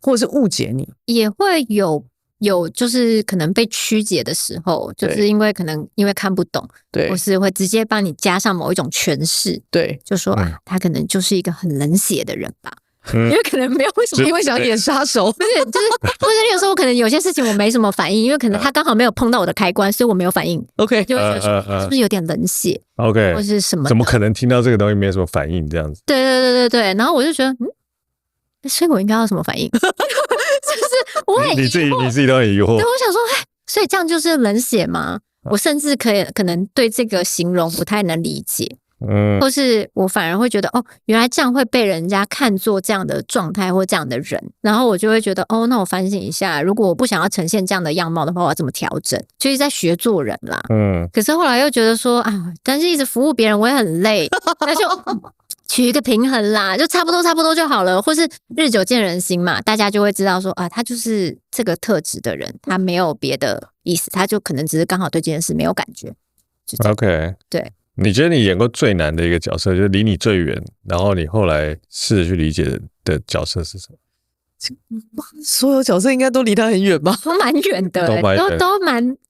或者是誤解你？也會有就是可能被曲解的時候，就是因為看不懂，對，或是會直接幫你加上某一種詮釋，對，就說他可能就是一個很冷血的人吧。因為可能沒有為什麼，因為想演殺手，不是就是或者有時候可能有些事情我沒什麼反應，因為可能他剛好沒有碰到我的開關，所以我沒有反應。OK， 就会覺得說是不是有點冷血？OK，或是什麼？怎麼可能聽到這個東西沒什麼反應這樣子？對，然後我就覺得，所以我應該要什麼反應？就是我很疑惑，你自己都很疑惑。對，我想說，所以這樣就是冷血嗎？我甚至可能對這個形容不太能理解。或是我反而會覺得原來這樣會被人家看作這樣的狀態或這樣的人，然後我就會覺得那我反省一下，如果我不想要呈現這樣的樣貌的話，我要怎麼調整？就是在學做人啦。可是後來又覺得說但是一直服務別人我也很累，那就取一個平衡啦，就差不多就好了。或是日久見人心嘛，大家就會知道說他就是這個特質的人，他沒有別的意思，他就可能只是剛好對這件事沒有感覺。OK， 對。你覺得你演過最難的一個角色，就是離你最遠，然後你後來試着去理解的角色是什麼？所有角色應該都離他很遠吧？都蠻遠的，都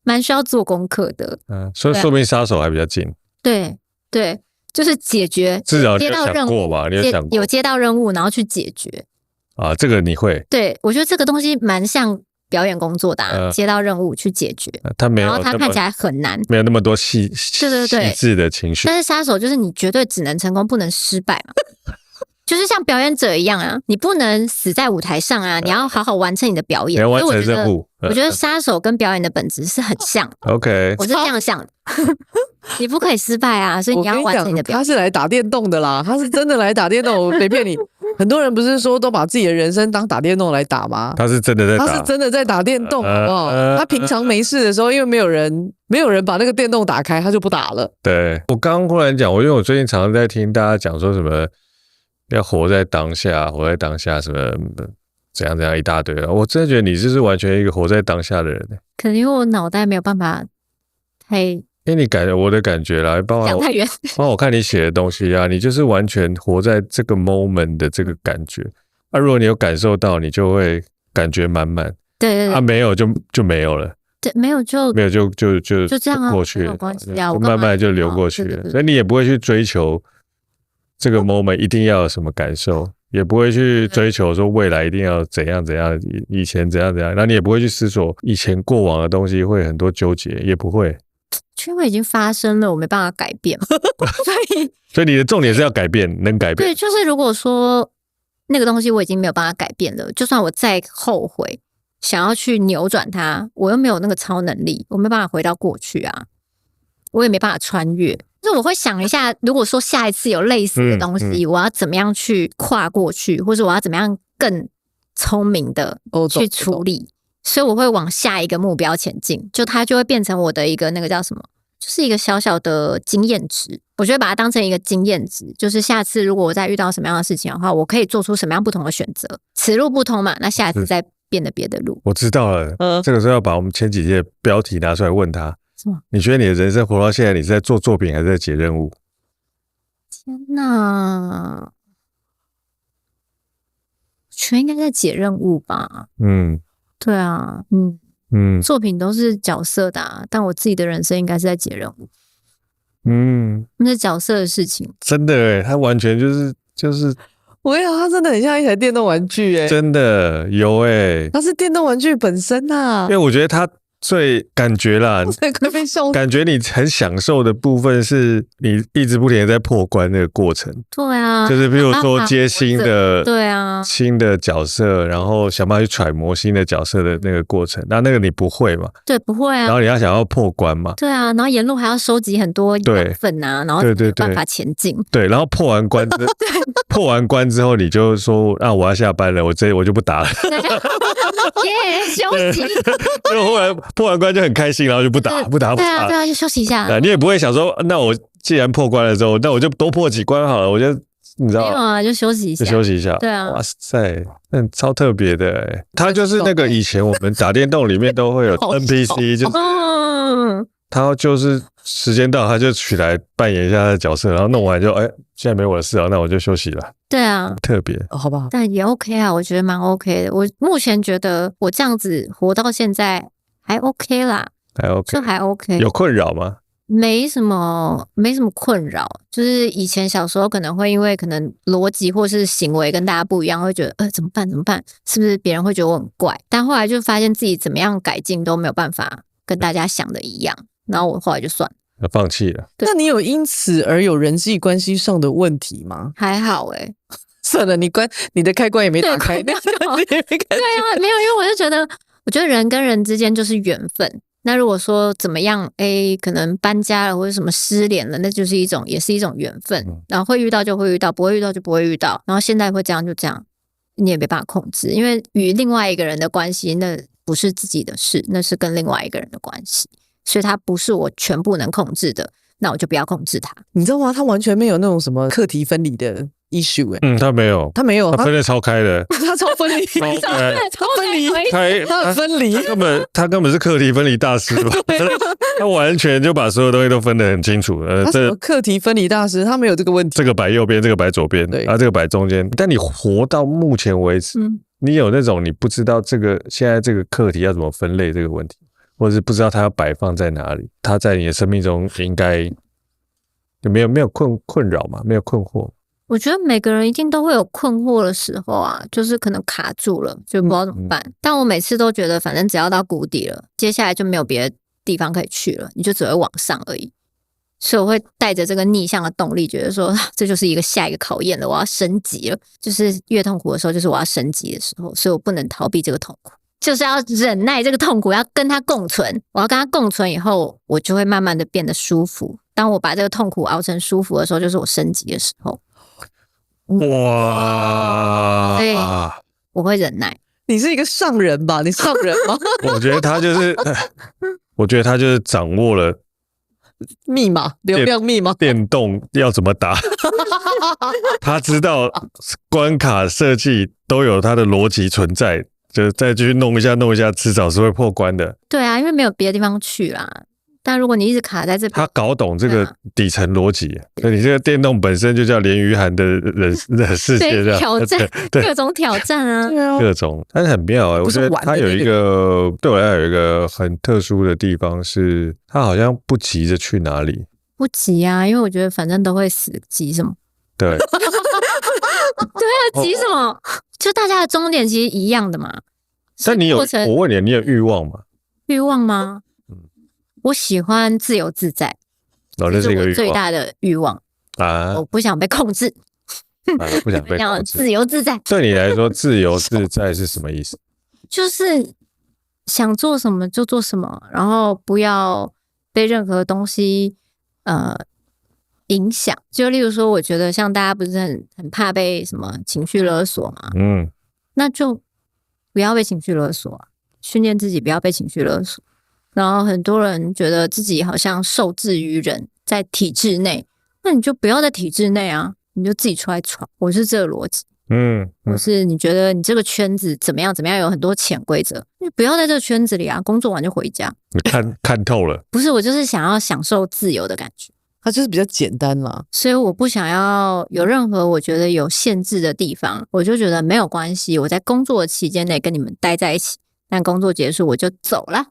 蠻需要做功課的。所以說明殺手還比較近。对，就是解決，至少你有想過吧？你有想过有接到任務，然後去解決啊？這個你會？對，我覺得這個東西蠻像表演工作的，接到任務去解決。他沒有，然後他看起來很難，沒有那麼多細緻的情緒。但是殺手就是你絕對只能成功，不能失敗嘛。就是像表演者一樣啊，你不能死在舞台上啊，你要好好完成你的表演。你要完成任務。我覺得杀手跟表演的本質是很像的。OK， 我是這樣想的。你不可以失敗啊，所以你要完成你的表演。他是來打電動的啦，他是真的来打電動，我沒騙你。很多人不是說都把自己的人生當打電動來打嗎？他是真的在打，他是真的在打電動哦。他平常沒事的時候，因為没有人把那個電動打開，他就不打了。對，我剛剛忽然講，因為我最近常常在聽大家講說什麼要活在當下，什麼怎樣一大堆了。我真的覺得你就是完全一個活在當下的人。可能因為我腦袋沒有辦法太。我的感覺啦，幫我看你寫的東西啊，你就是完全活在這個 moment 的這個感覺。如果你有感受到，你就會感覺滿滿。對，沒有就沒有了。對，沒有就這樣啊，過去了，沒有關係啊，慢慢就流過去了。所以你也不會去追求這個 moment 一定要有什麼感受，也不會去追求說未來一定要怎樣，以前怎樣，然後你也不會去思索以前過往的東西，會很多糾結，也不會。因為已經發生了，我沒辦法改變，所以你的重點是要改變，能改變。對，就是如果說那個東西我已經沒有辦法改變了，就算我再後悔，想要去扭轉它，我又沒有那個超能力，我沒辦法回到過去啊，我也沒辦法穿越。就是我會想一下，如果說下一次有類似的東西，我要怎麼樣去跨過去，或者我要怎麼樣更聰明的去處理。所以我會往下一個目標前進，就它就會變成我的一個那個叫什麼，就是一個小小的經驗值。我就會把它當成一個經驗值，就是下次如果我再遇到什麼樣的事情的話，我可以做出什麼樣不同的選擇。此路不通嘛，那下一次再變得別的路。我知道了，這個時候要把我們前幾屆標題拿出來問他。你覺得你的人生活到現在，你是在做作品還是在解任務？天哪，我覺得應該在解任務吧。對啊，作品都是角色的啊，但我自己的人生應該是在解任務。那是角色的事情。真的耶，他完全就是我跟你講，他真的很像一台電動玩具耶。真的有耶，他是電動玩具本身啊。因為我覺得他最感覺啦，感覺你很享受的部分是你一直不停的在破關那個過程。對啊，就是比如說接新的，對啊，新的角色，然後想辦法去揣摩新的角色的那個過程。那個你不會嘛？对，不會啊。然後你要想要破關嘛？對啊，然後沿路還要收集很多養分啊，然後沒有辦法前進。對，然後破完關之後，你就說啊，我要下班了，我就不打了。耶，休息。就後來破完關就很開心，然後就不打。對啊，就休息一下。你也不會想說，那我既然破關了之後，那我就多破幾關好了。我就你知道，沒有啊，就休息一下。對啊，哇塞，那超特別的欸。他就是那個以前我們打電動裡面都會有 NPC，就是他就是時間到他就取來扮演一下他的角色，然後弄完就現在沒我的事了，那我就休息了。對啊，特別，好不好？但也 OK 啊，我覺得蠻 OK 的。我目前覺得我這樣子活到現在還 OK 啦，還 OK，就還 OK。有困擾嗎？沒什麼困擾，就是以前小時候可能會因為可能邏輯或是行為跟大家不一樣，會覺得怎麼辦？是不是別人會覺得我很怪？但後來就發現自己怎麼樣改進都沒有辦法跟大家想的一樣，然後我後來就算了，放棄了。那你有因此而有人際關係上的問題嗎？還好算了，你的開關也沒打開，對啊，沒有，因為我就覺得人跟人之間就是緣分。那如果說怎麼樣，可能搬家了或者什麼失聯了，那就是也是一種緣分。然後會遇到就會遇到，不會遇到就不會遇到。然後現在會這樣就這樣，你也沒辦法控制，因為與另外一個人的關係，那不是自己的事，那是跟另外一個人的關係，所以它不是我全部能控制的，那我就不要控制它。你知道嗎？他完全沒有那種什麼課題分離的issue。他沒有，他分得超開的，他超分離，他分離，他根本是課題分離大師吧？他完全就把所有東西都分得很清楚。他什麼課題分離大師？他沒有這個問題。這個擺右邊，這個擺左邊，對，這個擺中間。但你活到目前為止，你有那種你不知道這個現在這個課題要怎麼分類這個問題，或者是不知道它要擺放在哪裡，它在你的生命中應該沒有困擾嗎？沒有困惑？我覺得每個人一定都會有困惑的時候啊，就是可能卡住了，就不知道怎麼辦。但我每次都覺得，反正只要到谷底了，接下來就沒有別的地方可以去了，你就只會往上而已。所以我會帶着這個逆向的動力，覺得說這就是下一個考驗了，我要升級了。就是越痛苦的時候，就是我要升級的時候，所以我不能逃避這個痛苦，就是要忍耐這個痛苦，要跟它共存。我要跟它共存以後，我就會慢慢的變得舒服。當我把這個痛苦熬成舒服的時候，就是我升級的時候。哇！对，我會忍耐。你是一個上人吧？你上人嗎？我覺得他就是掌握了密碼，流量密碼，電動要怎麼打？他知道關卡設計都有它的邏輯存在，就再繼續弄一下，遲早是會破關的。對啊，因為沒有別的地方去啦。但如果你一直卡在這邊，他搞懂這個底層邏輯，所以你這個電動本身就叫連俞涵的人世界這樣挑戰，各種挑戰啊，各種，但是很妙我覺得他有一個對我來講有一個很特殊的地方是，他好像不急着去哪裡，不急啊，因為我覺得反正都會死，急什麼？對，對啊，急什麼？就大家的終點其實一樣的嘛。但你有，我問你，你有慾望嗎？慾望嗎？我喜歡自由自在，這是一個我最大的慾望啊！我不想被控制，不想被控制，自由自在。對你來說，自由自在是什麼意思？就是想做什麼就做什麼，然後不要被任何東西影響。就例如說，我覺得像大家不是很怕被什麼情緒勒索嘛，那就不要被情緒勒索啊，訓練自己不要被情緒勒索。然後很多人覺得自己好像受制於人，在體制內，那你就不要在體制內啊，你就自己出來闖。我是這個邏輯，我是你覺得你這個圈子怎麼樣，有很多潛規則，你不要在這個圈子裡啊，工作完就回家。你看透了，不是，我就是想要享受自由的感覺，它就是比較簡單啦，所以我不想要有任何我覺得有限制的地方，我就覺得沒有關係，我在工作的期間內跟你們待在一起，但工作結束我就走了。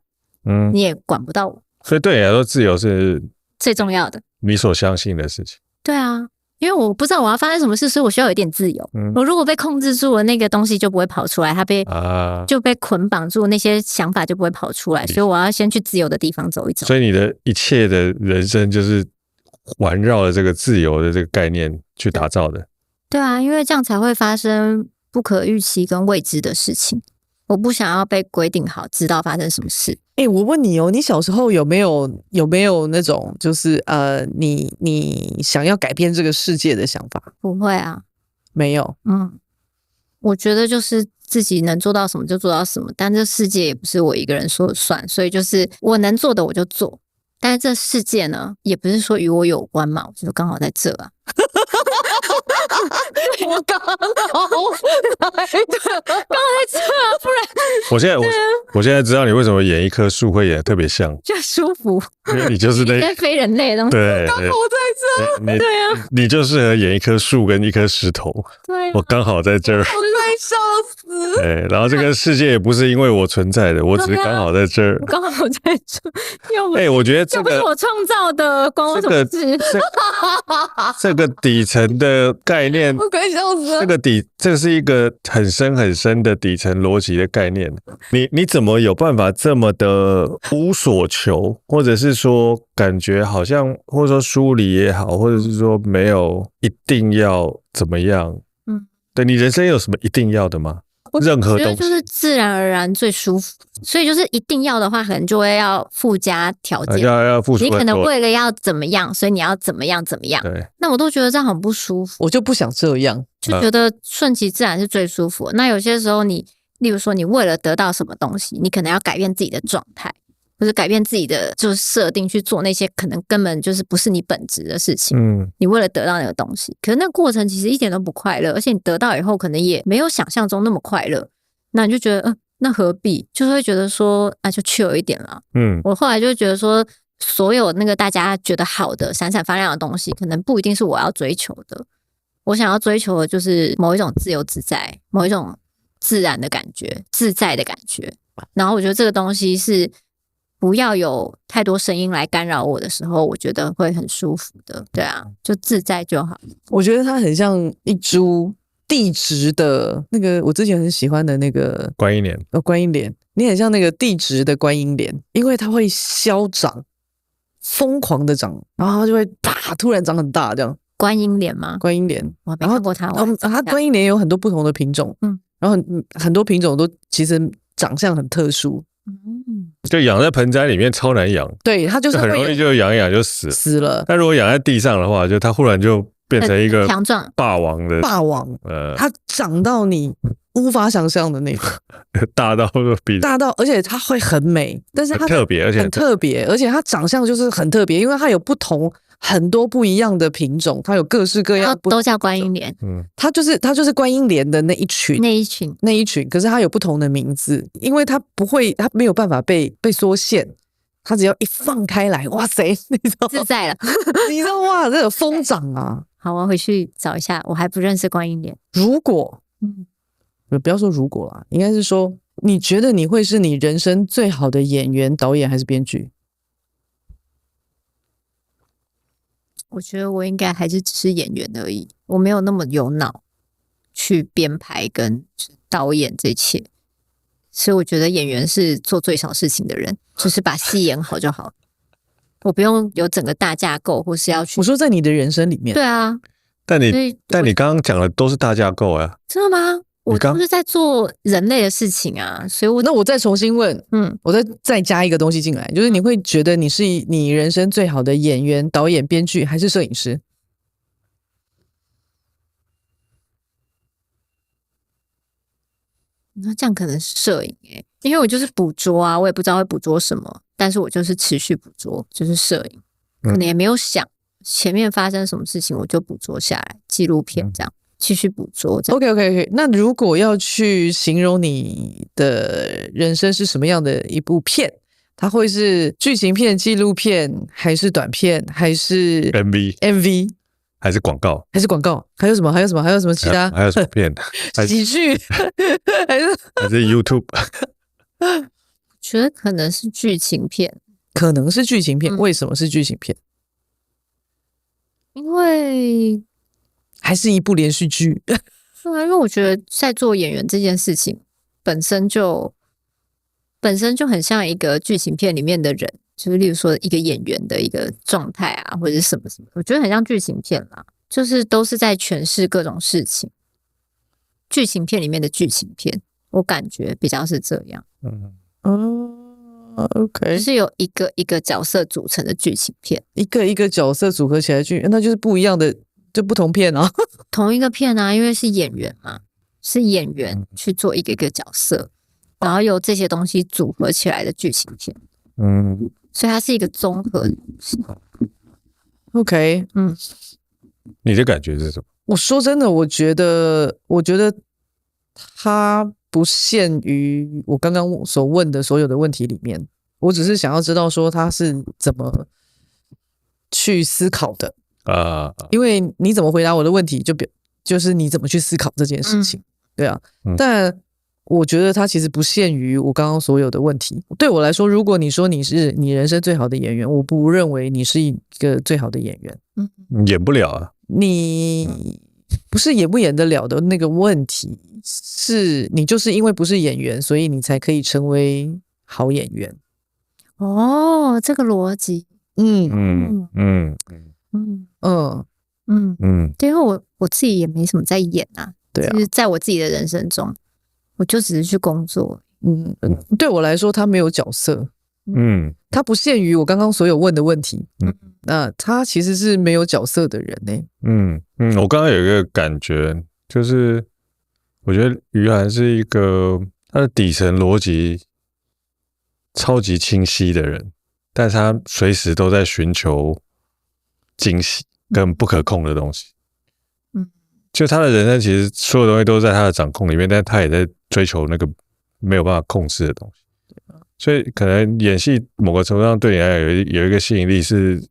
你也管不到我，所以對你來說，自由是最重要的，你所相信的事情。對啊，因為我不知道我要發生什麼事，所以我需要有一點自由。我如果被控制住了，那個東西就不會跑出來，它就被捆綁住，那些想法就不會跑出來。所以我要先去自由的地方走一走。所以你的一切的人生就是環繞着這個自由的這個概念去打造的。對啊，因為這樣才會發生不可預期跟未知的事情。我不想要被規定好，知道發生什麼事。我問你你小时候有沒有那種就是你想要改變這個世界的想法？不會啊，沒有。我覺得就是自己能做到什麼就做到什麼，但這世界也不是我一個人說了算，所以就是我能做的我就做。但是這世界呢，也不是說與我有關嘛，我就剛好在這啊。我剛好在這啊，不然我現在知道你為什麼演一棵樹會演得特別像，就舒服，因為你就是那些非人類的東西。對，剛好在這，對啊，你就適合演一棵樹跟一顆石頭。對，我剛好在這兒，我快笑死。對，然後這個世界也不是因為我存在的，我只是剛好在這兒，我剛好在這。我覺得這個又不是我創造的，關我什麼事？這個底層的概念，我快笑死了。這是一個很深很深的底層邏輯的概念。你怎麼有辦法這麼的無所求，或者是說感覺好像，或者說疏離也好，或者是說沒有一定要怎麼樣？對，你人生有什麼一定要的嗎？任何東西，我覺得就是自然而然最舒服，所以就是一定要的話，可能就會要附加條件，要付出。你可能為了要怎麼樣，所以你要怎麼樣。對，那我都覺得這樣很不舒服，我就不想這樣，就覺得順其自然是最舒服的。那有些時候例如說你為了得到什麼東西，你可能要改變自己的狀態，或者改變自己的就是設定去做那些可能根本就是不是你本質的事情。你為了得到那個東西，可是那個過程其實一點都不快樂，而且你得到以後可能也沒有想象中那麼快樂。那你就覺得那何必？就是會覺得說就chill一點啦。我後來就覺得說，所有那個大家覺得好的閃閃發亮的東西，可能不一定是我要追求的。我想要追求的就是某一種自由自在，某一種自然的感覺、自在的感覺。然後我覺得這個東西是不要有太多聲音來干擾我的時候，我覺得會很舒服的。对啊，就自在就好。我覺得它很像一株地質的那個，我之前很喜歡的那個觀音蓮。觀音蓮，你很像那個地質的觀音蓮，因為它會消長，瘋狂的長，然後它就會啪突然長很大這樣。觀音蓮嗎？觀音蓮，我沒看過它。它觀音蓮有很多不同的品種，然後很多品種都其實長相很特殊，就養在盆栽裡面超難養，對，它就是很容易就養一養就死了。但如果養在地上的話，就它忽然就變成一個强壮霸王的霸王，它长到你無法想象的那种，大到，而且它會很美，但是它很特別，而且很特別，而且它長相就是很特別，因為它有很多不一樣的品種，它有各式各樣，都叫觀音蓮。它就是觀音蓮的那一群，可是它有不同的名字，因為它沒有辦法被縮限，它只要一放開來，哇塞，你知道自在了，你知道哇，這個瘋長啊！好，我回去找一下，我還不認識觀音蓮。如果，不要說如果啦，應該是說，你覺得你會是你人生最好的演員、導演還是編劇？我覺得我應該還是只是演員而已，我沒有那麼有腦去編排跟導演這一切，所以我覺得演員是做最少事情的人，就是把戲演好就好，我不用有整個大架構，或是要去。我說在你的人生裡面，對啊，但你剛剛講的都是大架構啊，真的嗎？我都是在做人類的事情啊，所以那我再重新問，我再加一個東西進来，就是你會覺得你是你人生最好的演員、導演、編劇還是攝影師？那這樣可能是攝影因為我就是捕捉啊，我也不知道會捕捉什麼，但是我就是持續捕捉，就是攝影，可能也沒有想前面發生什麼事情，我就捕捉下來，紀錄片這樣。繼續捕捉。OK。那如果要去形容你的人生是什麼樣的一部片，它會是劇情片、紀錄片，還是短片，還是 MV， 還是廣告？還有什麼？還有什麼其他？還有什麼片？喜劇？還是 YouTube？ 覺得可能是劇情片。為什麼是劇情片？因為還是一部連續劇。對啊，因為我覺得在做演員這件事情本身就很像一個劇情片裡面的人，就是例如說一個演員的一個狀態啊，或者是什麼，我覺得很像劇情片啦，就是都是在詮釋各種事情。劇情片裡面的劇情片，我感覺比較是這樣。OK， 就是有一個角色組成的劇情片，一個角色組合起來的劇，那就是不一樣的。就不同片啊，同一個片啊，因為是演員嘛，是演員去做一個角色，然後由這些東西組合起來的劇情片，所以它是一個綜合的東西。OK，你的感覺是什麼？我說真的，我覺得它不限於我剛剛所問的所有的問題裡面，我只是想要知道說它是怎麼去思考的。因為你怎麼回答我的問題，就是你怎麼去思考這件事情，對啊。但我覺得它其實不限於我剛剛所有的問題。對我來說，如果你說你是你人生最好的演員，我不認為你是一個最好的演員。演不了啊。你不是演不演得了的那個問題，是你就是因為不是演員，所以你才可以成為好演員。這個邏輯。对，因為我自己也沒什麼在演啊，對啊，就是在我自己的人生中，我就只是去工作。對我來說，他沒有角色，他不限於我剛剛所有問的問題，那他其實是沒有角色的人呢。我剛剛有一個感覺，就是我覺得於涵是一個他的底層邏輯超級清晰的人，但是他隨時都在尋求驚喜跟不可控的東西。就他的人生其實所有東西都在他的掌控裡面，但他也在追求那個沒有辦法控制的東西。所以可能演戲某個程度上對你來講有一個吸引力是，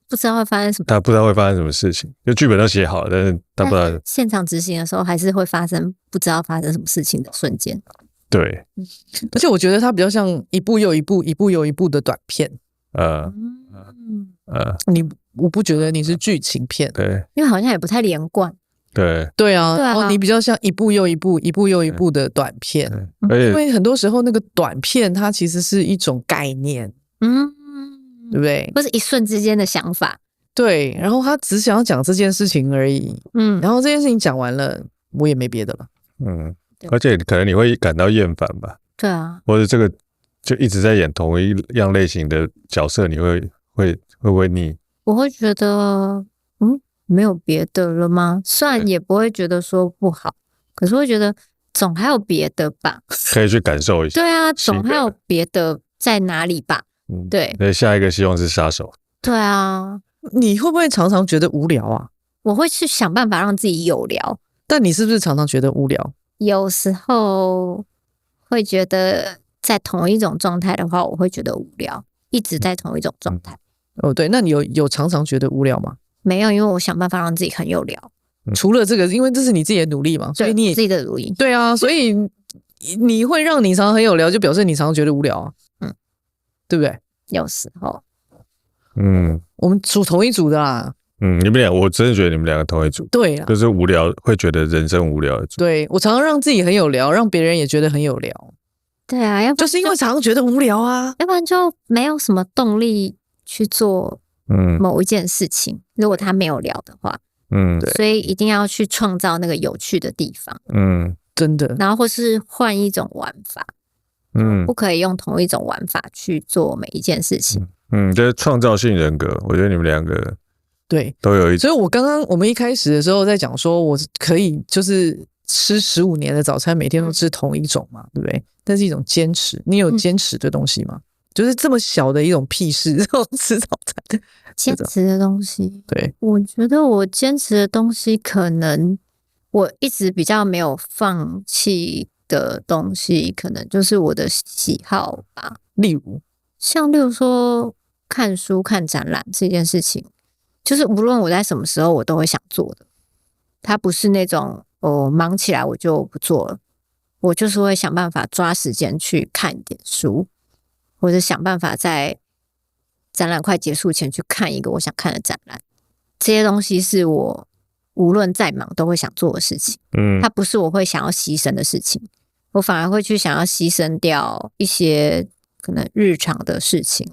不知道會發生什麼，他不知道會發生什麼事情，就劇本都寫好了，但是他不知道現場執行的時候還是會發生不知道發生什麼事情的瞬間。对，而且我覺得它比较像一部又一部、一部又一部的短片。我不覺得你是劇情片，对，因為好像也不太連貫。对啊，你比較像一部又一部、一部又一部的短片，因為很多時候那個短片它其實是一種概念，对不对？或是一瞬之間的想法，对，然後他只想要講這件事情而已，然後這件事情講完了，我也沒別的了，而且可能你會感到厭煩吧？對啊，或者這個就一直在演同一樣類型的角色，你會不會膩？我會覺得，沒有別的了嗎？雖然也不會覺得說不好，可是會覺得總還有別的吧，可以去感受一下。對啊，總還有別的在哪裡吧？對，那下一個希望是殺手。對啊，你會不會常常覺得無聊啊？我會去想辦法讓自己有聊，但你是不是常常覺得無聊？有時候會覺得在同一種狀態的話，我會覺得无聊，一直在同一種狀態。對，那你有常常覺得無聊嗎？沒有，因為我想辦法讓自己很有聊。除了這個，因為這是你自己的努力嘛，所以你也自己的努力。对啊，所以你會讓你常常很有聊，就表示你常常覺得無聊啊。對不對？有時候，我們組同一組的啦。你們倆，我真的覺得你們兩個同一組。對啊，就是無聊，會覺得人生無聊的組。對，我常常讓自己很有聊，讓別人也覺得很有聊。對啊，要不然就是因為常常覺得無聊啊，要不然就沒有什麼動力去做某一件事情。如果他沒有聊的話，对，所以一定要去創造那個有趣的地方。真的。然後或是換一種玩法。不可以用同一种玩法去做每一件事情。就是創造性人格，我覺得你們兩個對都有一。所以我們一開始的時候在講說，我可以就是吃15年的早餐，每天都吃同一種嘛，對不对？但是一種堅持，你有堅持的東西嗎？就是這麼小的一種屁事，這種吃早餐的堅持的東西。對，我覺得我堅持的東西，可能我一直比較沒有放棄的東西，可能就是我的喜好吧。例如說看書、看展覽這件事情，就是無論我在什麼時候，我都會想做的。它不是那種忙起來我就不做了，我就是會想辦法抓時間去看一點書，或者想辦法在展覽快結束前去看一個我想看的展覽。這些東西是我無論再忙都會想做的事情。它不是我會想要犧牲的事情，我反而會去想要犧牲掉一些可能日常的事情，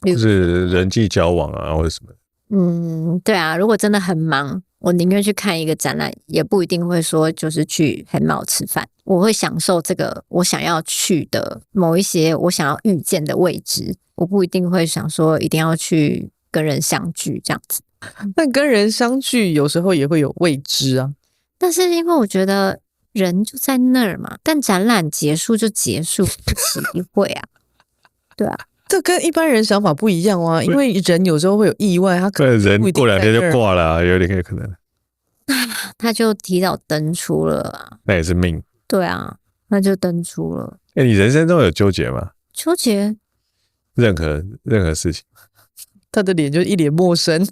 就是人際交往啊，或者什麼。對啊，如果真的很忙，我寧願去看一個展覽，也不一定會說就是去黑貓吃飯。我會享受這個我想要去的某一些我想要遇見的位置，我不一定會想說一定要去跟人相聚這樣子。但跟人相聚有時候也會有未知啊。但是因為我覺得人就在那兒嘛，但展覽結束就結束，不期一會啊。對啊，這跟一般人想法不一樣啊，因為人有時候會有意外，他可能人過2天就掛了啊，有點可能。他就提早登出了啊，那也是命。對啊，那就登出了。你人生中有糾結嗎？糾結任何事情。他的臉就一臉陌生。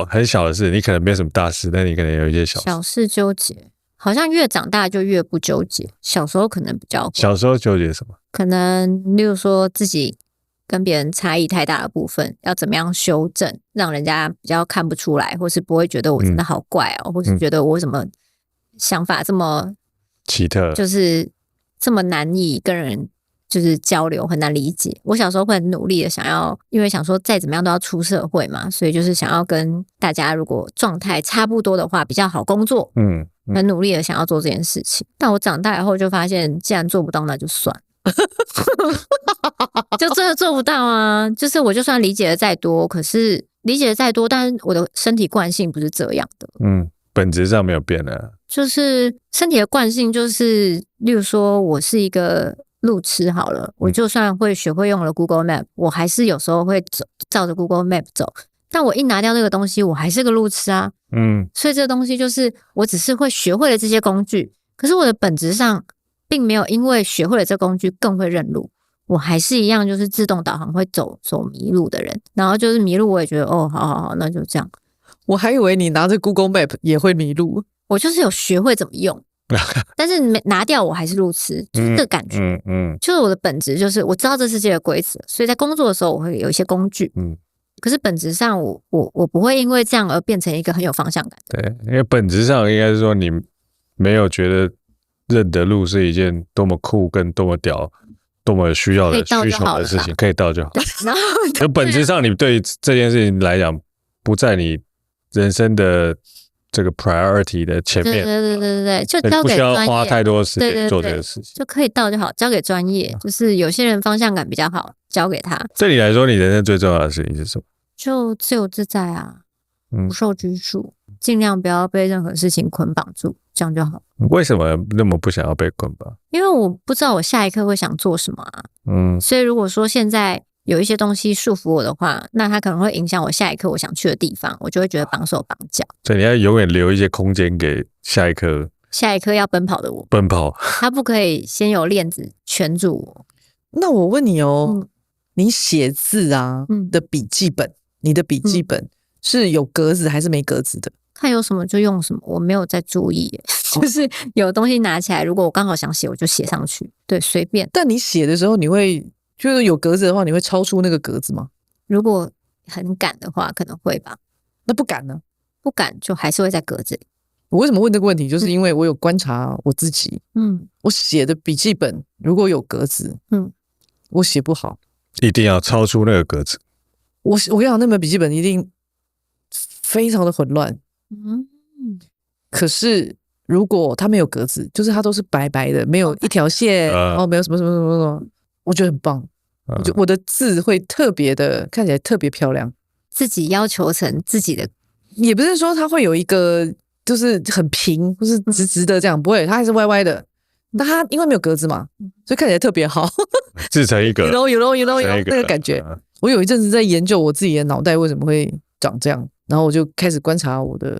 很小的事，你可能沒有什麼大事，但你可能有一些小事糾結。好像越長大就越不糾結，小時候可能比較。小時候糾結什麼？可能例如說自己跟別人差異太大的部分，要怎麼樣修正，讓人家比較看不出來，或是不會覺得我真的好怪哦，或是覺得我怎麼想法這麼奇特，就是這麼難以跟人就是交流，很難理解。我小時候會很努力的想要，因為想說再怎麼樣都要出社會嘛，所以就是想要跟大家如果狀態差不多的話比較好工作。很努力的想要做这件事情，但我長大以後就發現，既然做不到，那就算了，就真的做不到啊！就是我就算理解的再多，可是理解的再多，但是我的身體慣性不是這樣的。本質上沒有變啊。就是身體的慣性，就是例如說我是一個路痴好了，我就算會學會用了 Google Map， 我還是有時候會照着 Google Map 走。但我一拿掉那個東西，我還是個路痴啊。所以這個東西就是我只是會學會了這些工具，可是我的本質上並沒有因為學會了這個工具更會認路，我還是一樣，就是自動導航會走迷路的人。然後就是迷路，我也覺得哦，好，那就這樣。我還以為你拿着 Google Map 也會迷路，我就是有學會怎麼用，但是拿掉我還是路痴，就是這個感覺。就是我的本質就是我知道這世界的規則，所以在工作的時候我會有一些工具。可是本質上我不會因為這樣而變成一個很有方向感的。對，因為本質上應該是說你沒有覺得認得路是一件多麼酷跟多麼屌。多麼需要的需求的事情，可以到就好。然後，就本質上，你對這件事情來講，不在你人生的這個 priority 的前面。對，就交給專業，不需要花太多時間做這個事情，就可以到就好，交給專業。就是有些人方向感比較好，交給他。對你來說，你人生最重要的事情是什麼？就自由自在啊，不受拘束，盡量不要被任何事情捆綁住，這樣就好。為什麼那麼不想要被捆綁？因為我不知道我下一刻會想做什麼啊。所以如果說現在有一些東西束縛我的話，那它可能會影響我下一刻我想去的地方，我就會覺得綁手綁腳。所以你要永遠留一些空間給下一刻要奔跑的我。奔跑，他不可以先有鏈子圈住我。那我問你哦，你寫字啊的筆記本，你的筆記本是有格子還是沒格子的？看有什麼就用什麼，我沒有在注意耶，就是有東西拿起來，如果我剛好想寫，我就寫上去，對，隨便。但你寫的時候，你會就是有格子的話，你會超出那個格子嗎？如果很趕的話，可能會吧。那不趕呢？不趕就還是會在格子裡。我為什麼問這個問題？就是因為我有觀察我自己，我寫的筆記本如果有格子，我寫不好，一定要超出那個格子。我跟你講，那本筆記本一定非常的混亂。可是如果它沒有格子，就是它都是白白的，沒有一條線，然後沒有什麼，我覺得很棒。我的字會特別的看起來特別漂亮，自己要求成自己的，也不是說它會有一個就是很平或是直直的這樣，不會，它還是歪歪的。但它因為沒有格子嘛，所以看起來特別好，自成一格。you know 那個感覺。我有一陣子在研究我自己的腦袋為什麼會長這樣。然後我就開始觀察我的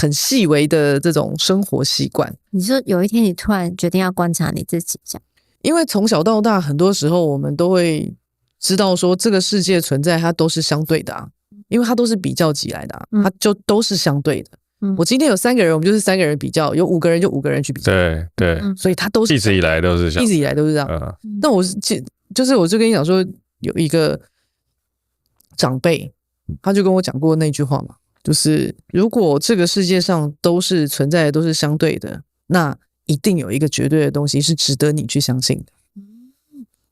很細微的這種生活習慣。你說有一天你突然決定要觀察你自己，這樣？因為從小到大，很多時候我們都會知道說這個世界存在它都是相對的啊，因為它都是比較級來的啊，它就都是相對的。我今天有3個人，我們就是3個人比較；有5個人就5個人去比較。對，所以它都是一直以來都是這樣，一直以來都是這樣。那我就跟你講說，有一個長輩。他就跟我講過那句話嘛，就是如果這個世界上都是存在的，都是相對的，那一定有一個絕對的東西是值得你去相信的。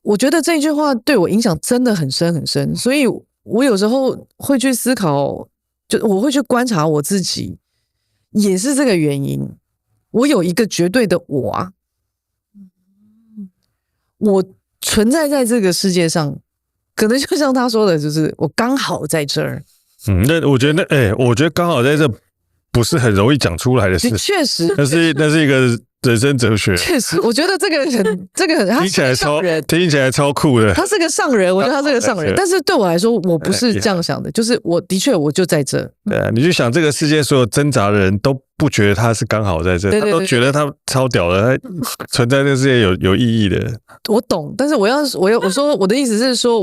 我覺得這句話對我影響真的很深很深，所以我有時候會去思考，就我會去觀察我自己，也是這個原因。我有一個絕對的我啊，我存在在這個世界上。可能就像他說的，就是我剛好在這兒。那我覺得我觉得剛好在這不是很容易講出來的事。確實，那是一個人生哲學。確實，我覺得這個很聽起來超酷的。他是個上人，我覺得他是個上人。但是對我來說，我不是這樣想的。就是我的確我就在這。對啊，你就想這個世界所有掙扎的人都不覺得他是剛好在這，他都覺得他超屌的，他存在這個世界有意義的。我懂，但是我說我的意思是說，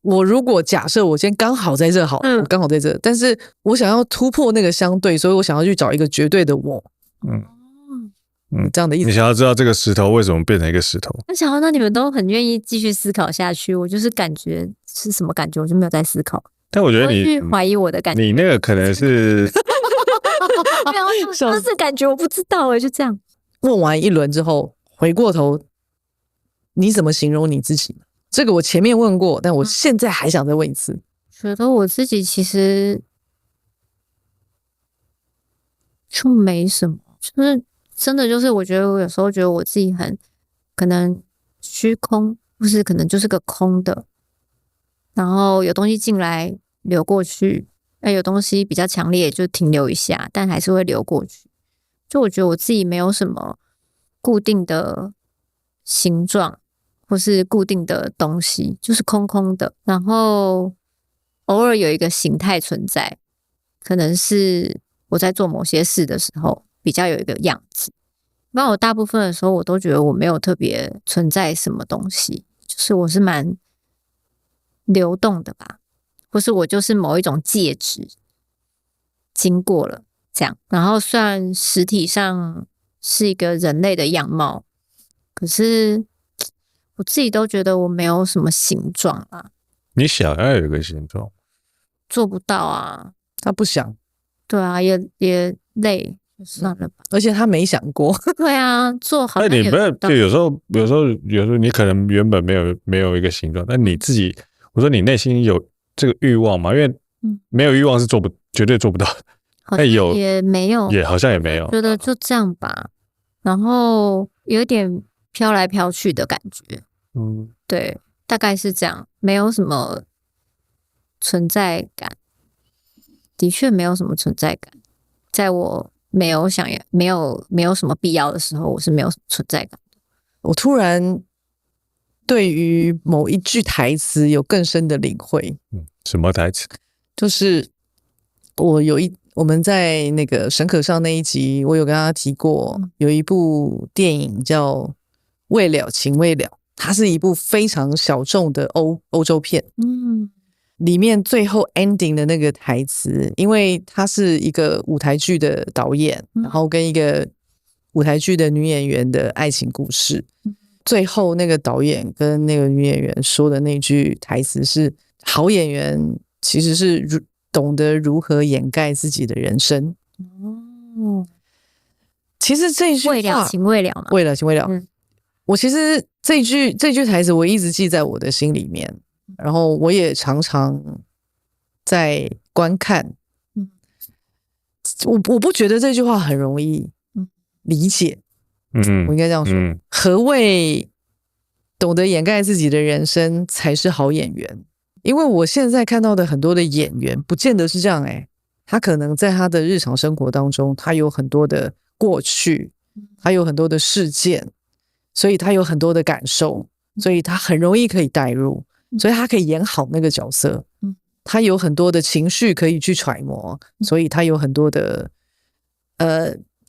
我如果假設我今天剛好在這好，我剛好在這，但是我想要突破那個相對，所以我想要去找一個絕对的我。這樣的意思。你想要知道這個石頭為什麼變成一個石頭？那你們都很願意繼續思考下去，我就是感覺是什麼感覺，我就沒有在思考。但我覺得你去懷疑我的感覺，你那個可能是沒有，就是感覺我不知道就這樣。問完一輪之後，回過頭，你怎麼形容你自己？這個我前面問過，但我現在還想再問一次。覺得我自己其實就沒什麼，就是真的就是我覺得我有時候覺得我自己很可能虛空，或是可能就是個空的，然後有東西進來流過去，有東西比較強烈就停留一下，但還是會流過去。就我覺得我自己沒有什麼固定的形狀或是固定的東西，就是空空的，然後偶爾有一個形態存在，可能是我在做某些事的时候比較有一個樣子。那我大部分的時候我都覺得我沒有特別存在什麼東西，就是我是蠻流動的吧，或是我就是某一種介質經過了這樣，然後雖然實體上是一個人類的樣貌，可是我自己都覺得我沒有什麼形狀啊。你想要有一個形狀，做不到啊。他不想，對啊，也累，算了吧。而且他沒想過。对啊，做好像也你不是就有时候你可能原本没有一個形狀，但你自己，我說你內心有這个欲望嘛？因为沒有欲望是絕對做不到的。但有也沒有，也好像也沒有，覺得就這樣吧。然後有點飄來飄去的感覺。對，大概是這樣，沒有什麼存在感。的確沒有什麼存在感，在我沒有什麼必要的時候，我是沒有什麼存在感的。我突然對於某一句台詞有更深的領會。什麼台詞？就是我們在那個沈可尚那一集，我有跟他提過，有一部電影叫《未了，情未了》，它是一部非常小眾的歐洲片。裡面最後 ending 的那個台詞，因為他是一個舞台劇的導演，然後跟一個舞台劇的女演員的愛情故事。最後那個導演跟那個女演員說的那句台詞是：好演員其實是懂得如何掩蓋自己的人生。其實這句話未了情未了嘛，未了情未了。我其實這句台詞我一直記在我的心裡面。然後我也常常在觀看，我不覺得這句話很容易理解，我應該這樣說，何謂懂得掩蓋自己的人生才是好演員？因為我現在看到的很多的演員，不見得是這樣，他可能在他的日常生活當中，他有很多的過去，他有很多的事件，所以他有很多的感受，所以他很容易可以帶入。所以他可以演好那個角色，他有很多的情緒可以去揣摩，所以他有很多的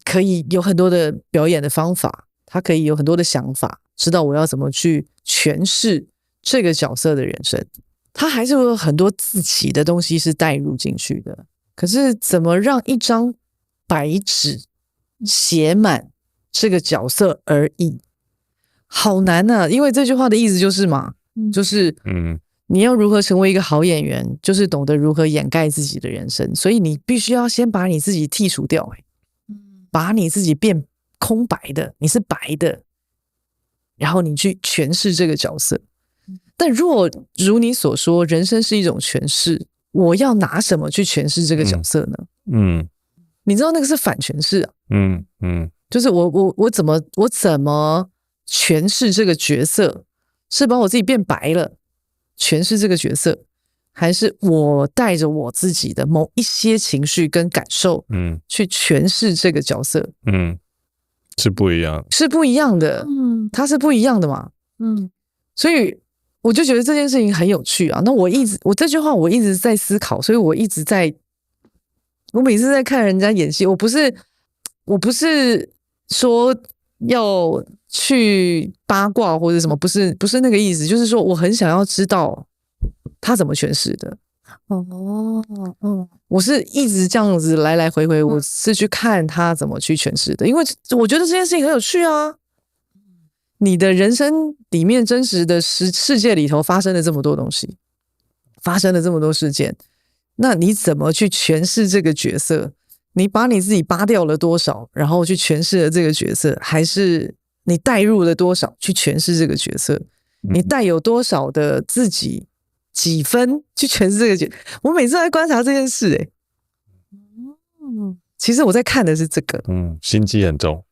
可以有很多的表演的方法，他可以有很多的想法，知道我要怎麼去詮釋這個角色的人生。他還是有很多自己的東西是帶入進去的。可是怎麼讓一張白紙寫滿這個角色而已，好難啊！因為這句話的意思就是嘛。就是你要如何成為一個好演員，就是懂得如何掩蓋自己的人生，所以你必須要先把你自己剔除掉，把你自己變空白的，你是白的，然後你去詮釋這個角色。但如你所說，人生是一種詮釋，我要拿什麼去詮釋這個角色呢？你知道那個是反詮釋啊。就是我怎麼詮釋這個角色？是把我自己變白了，詮釋這個角色，還是我帶着我自己的某一些情緒跟感受，去詮釋這個角色？是不一樣，是不一樣的，它是不一樣的嘛，所以我就覺得這件事情很有趣啊。那我這句話我一直在思考，所以我每次在看人家演戲，我不是說要去八卦或者什麼，不是那個意思，就是說我很想要知道他怎麼詮釋的。我是一直這樣子來來回回，我是去看他怎麼去詮釋的，因為我覺得這件事情很有趣啊。你的人生裡面真實的世界裡頭發生了這麼多東西，發生了這麼多事件，那你怎麼去詮釋這個角色？你把你自己扒掉了多少，然後去詮釋了這個角色，還是你帶入了多少去詮釋這個角色？你帶有多少的自己幾分去詮釋這個角色？我每次在觀察這件事，其實我在看的是這個，心機很重。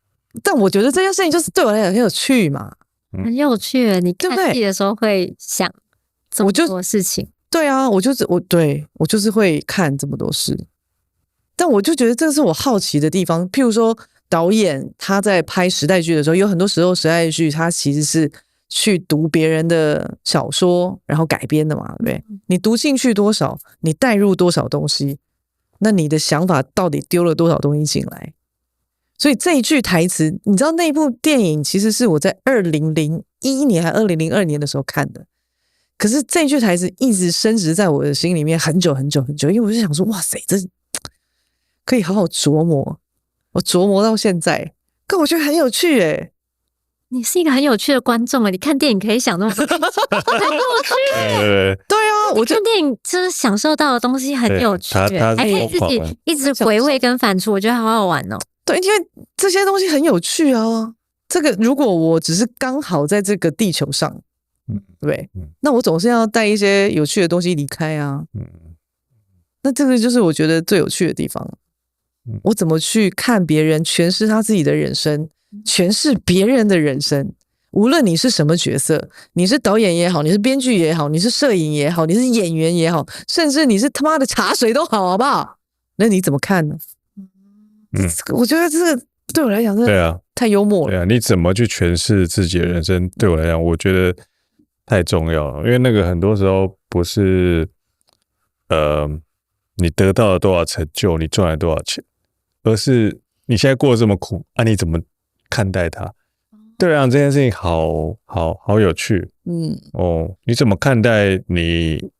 但我覺得這件事情就是對我來講很有趣嘛，很有趣。你看戲的時候會想這麼多事情，對啊，我就是會看這麼多事。但我就覺得這是我好奇的地方。譬如說，導演他在拍時代劇的時候，有很多時候時代劇他其實是去讀別人的小說，然後改編的嘛，對不對？你讀進去多少，你帶入多少東西，那你的想法到底丟了多少東西進來？所以這一句台詞，你知道那部電影其實是我在2001年還2002年的時候看的，可是這一句台詞一直深植在我的心裡面很久很久很久，因為我就想說，哇塞，這可以好好琢磨，我琢磨到現在，可我覺得很有趣耶。你是一個很有趣的觀眾啊！你看電影可以想那麼多，很有趣。對啊，我看電影真的享受到的東西很有趣，還可以自己一直回味跟反芻，我覺得好好玩哦。對，因為這些東西很有趣啊。這個如果我只是剛好在這個地球上，對，那我總是要帶一些有趣的東西離開啊。那這個就是我覺得最有趣的地方。我怎麼去看別人詮釋他自己的人生？詮釋別人的人生，無論你是什麼角色，你是導演也好，你是編劇也好，你是攝影也好，你是演員也好，甚至你是他媽的茶水都好，好不好？那你怎麼看呢？我覺得這個對我來講，對啊，太幽默了。對啊，你怎麼去詮釋自己的人生？對我來講，我覺得太重要了，因為那個很多時候不是你得到了多少成就，你賺了多少錢，而是你現在過得這麼苦啊，你怎麼看待它？對啊，這件事情好有趣。你怎麼看待你？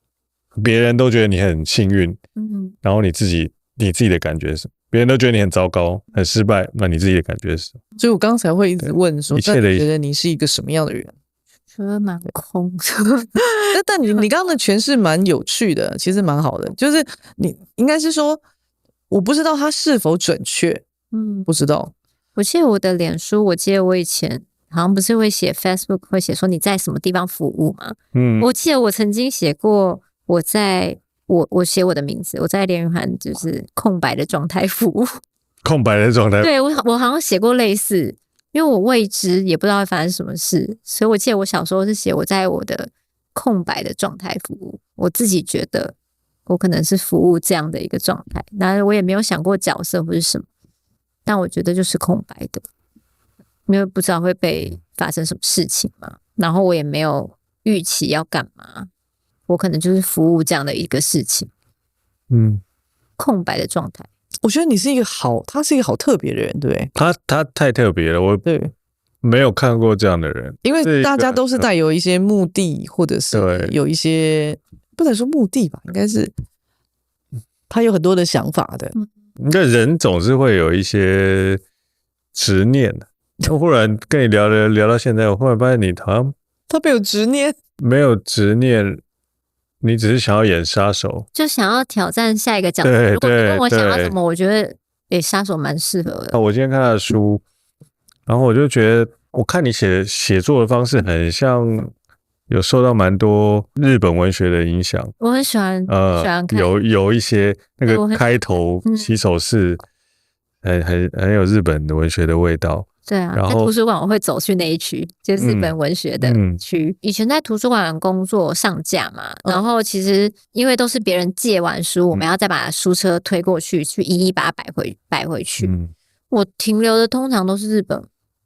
別人都覺得你很幸運，然後你自己的感覺是什麼？別人都覺得你很糟糕、很失敗，那你自己的感覺是什麼？所以我剛才會一直問說，那你覺得你是一個什麼樣的人？覺得蠻空的。但你剛剛的詮釋蠻有趣的，其實蠻好的。就是你應該是說，我不知道它是否準確，不知道。我記得我的臉書，我記得我以前好像不是會寫 Facebook 會寫說你在什麼地方服務嗎？我記得我曾經寫過我寫我的名字，我在連環就是空白的狀態服務。空白的狀態。對，我好像寫過類似，因為我未知也不知道會發生什麼事，所以我記得我小時候是寫我在我的空白的狀態服務。我自己覺得我可能是服務這樣的一個狀態，但我也沒有想過角色或是什麼。但我覺得就是空白的，因為不知道會被發生什麼事情嘛，然後我也沒有預期要幹嘛，我可能就是服務這樣的一個事情。空白的狀態。我覺得你是一個他是一個好特別的人，對不對？他太特別了，我沒有看過這樣的人，因為大家都是帶有一些目的，或者是有一些不能說目的吧，應該是他有很多的想法的。那人總是會有一些執念的。我忽然跟你聊到現在，我忽然發現你好像他沒有執念，沒有執念，你只是想要演殺手，就想要挑戰下一個角色。如果你問我想要什麼，我覺得殺手蠻適合的。我今天看他的書，然後我就覺得，我看你寫作的方式很像。有受到蠻多日本文學的影響，我很喜歡，看有一些那個開頭起手式，很有日本的文學的味道。對啊，在圖書館我會走去那一區，就是日本文學的區。以前在圖書館工作上架嘛，然後其實因為都是別人借完書，我們要再把書車推過去，去一一把它擺回去。我停留的通常都是日本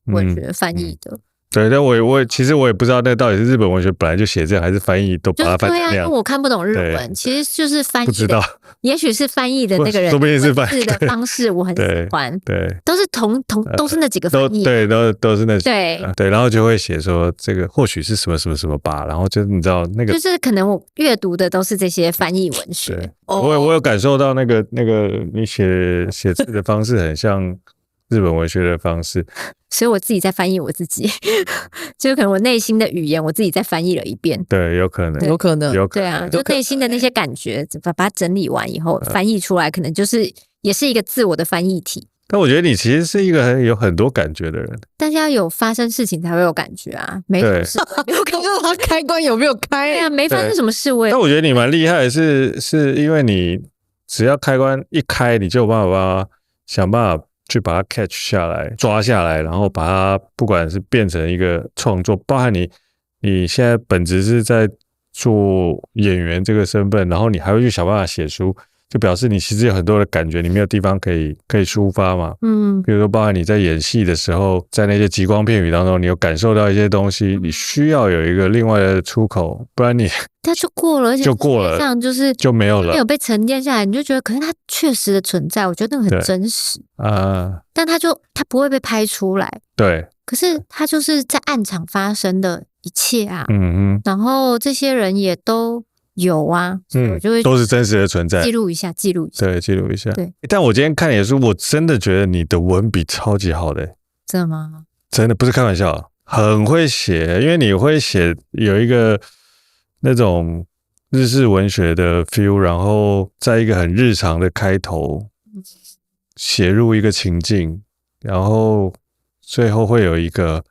文學翻譯的。對，但其實我也不知道那到底是日本文學本來就寫這樣，還是翻譯都把它翻成那樣。對啊，因為我看不懂日文，其實就是翻譯的。不知道，也許是翻譯的那個人，說不定是翻譯的方式，我很喜歡。對，都是都是那幾個翻譯。對，都是那幾個。对，然後就會寫說這個或許是什麼什麼什麼吧，然後就你知道那個，就是可能我閱讀的都是這些翻譯文學。對，我有感受到那個你寫字的方式很像日本文學的方式。所以我自己在翻譯我自己，就可能我內心的語言我自己再翻譯了一遍。對，有可能。对啊，就內心的那些感覺，把它整理完以後，翻譯出来，可能就是也是一個自我的翻譯體。但我覺得你其實是一個有很多感覺的人。但是要有發生事情才会有感覺啊，沒什麼事，沒有感觉他開關有沒有開？對啊，沒發生什麼事我也。但我覺得你蠻厲害的是因為你只要開關一開，你就有辦法想辦法。去把它 catch 下來，抓下來，然後把它不管是變成一個創作，包含你現在本質是在做演員這個身份，然後你還會去想辦法寫書，就表示你其實有很多的感覺，你沒有地方可以抒發嘛。比如說包含你在演戲的時候，在那些極光片語當中，你有感受到一些東西，你需要有一個另外的出口，不然你它就過了，而且就過了，这樣就是就沒有了，没有被沉澱下來，你就覺得可是它確實的存在，我覺得那個很真實啊，但它不會被拍出來，對，可是它就是在暗場發生的一切啊，然後這些人也都有啊，我就會都是真實的存在，記錄一下，对，记錄一下，对。但我今天看你的書，我真的覺得你的文筆超級好的，真的嗎？真的不是開玩笑，很會寫，因為你會寫有一個那種日式文學的 feel， 然後在一個很日常的開頭寫入一個情境，然後最後會有一個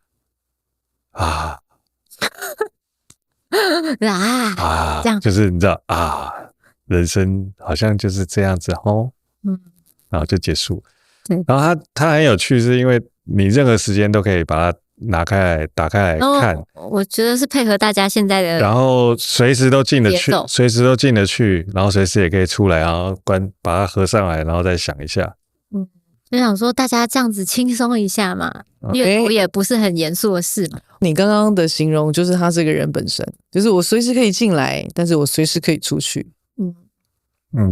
這樣就是你知道人生好像就是這樣子齁，然後就結束。對，然後它很有趣，是因為你任何時間都可以把它打開來看。我覺得是配合大家現在的，然後隨時都進得去，隨時都進得去，然後隨時也可以出來，然後把它合上來，然後再想一下。就想說大家這樣子輕鬆一下嘛，閱讀也不是很嚴肅的事嘛。你剛剛的形容就是他這個人本身，就是我隨時可以進來，但是我隨時可以出去。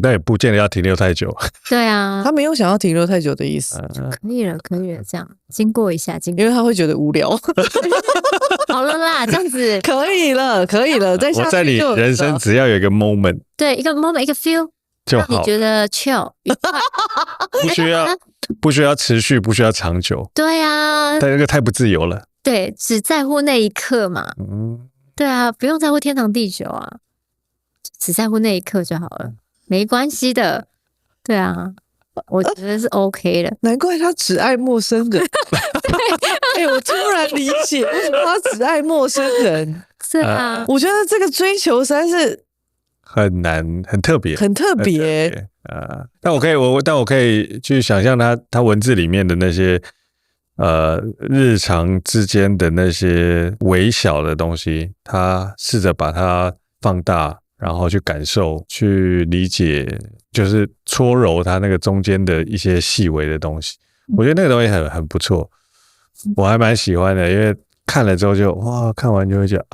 但也不見得要停留太久。對啊，他沒有想要停留太久的意思。可以了，這樣經過一下，因為他會覺得無聊。好了啦，這樣子可以了。再下去我在你人生只要有一個 moment， 對，一個 moment， 一個 feel 就好，你覺得 chill， 不需要持續，不需要長久。對啊，但那個太不自由了。对，只在乎那一刻嘛。對啊，不用在乎天长地久啊，只在乎那一刻就好了，沒關係的。對啊，我覺得是 OK 的。難怪他只愛陌生人。我突然理解為什麼他只愛陌生人。是啊，我覺得這個追求實在是很難，很特別，很特別。但我可以去想象他文字裡面的那些日常之間的那些微小的東西，他試着把它放大，然後去感受、去理解，就是搓揉它那個中間的一些細微的東西。我覺得那個東西很不錯，我還蠻喜歡的，因為看了之後就哇，看完就會覺得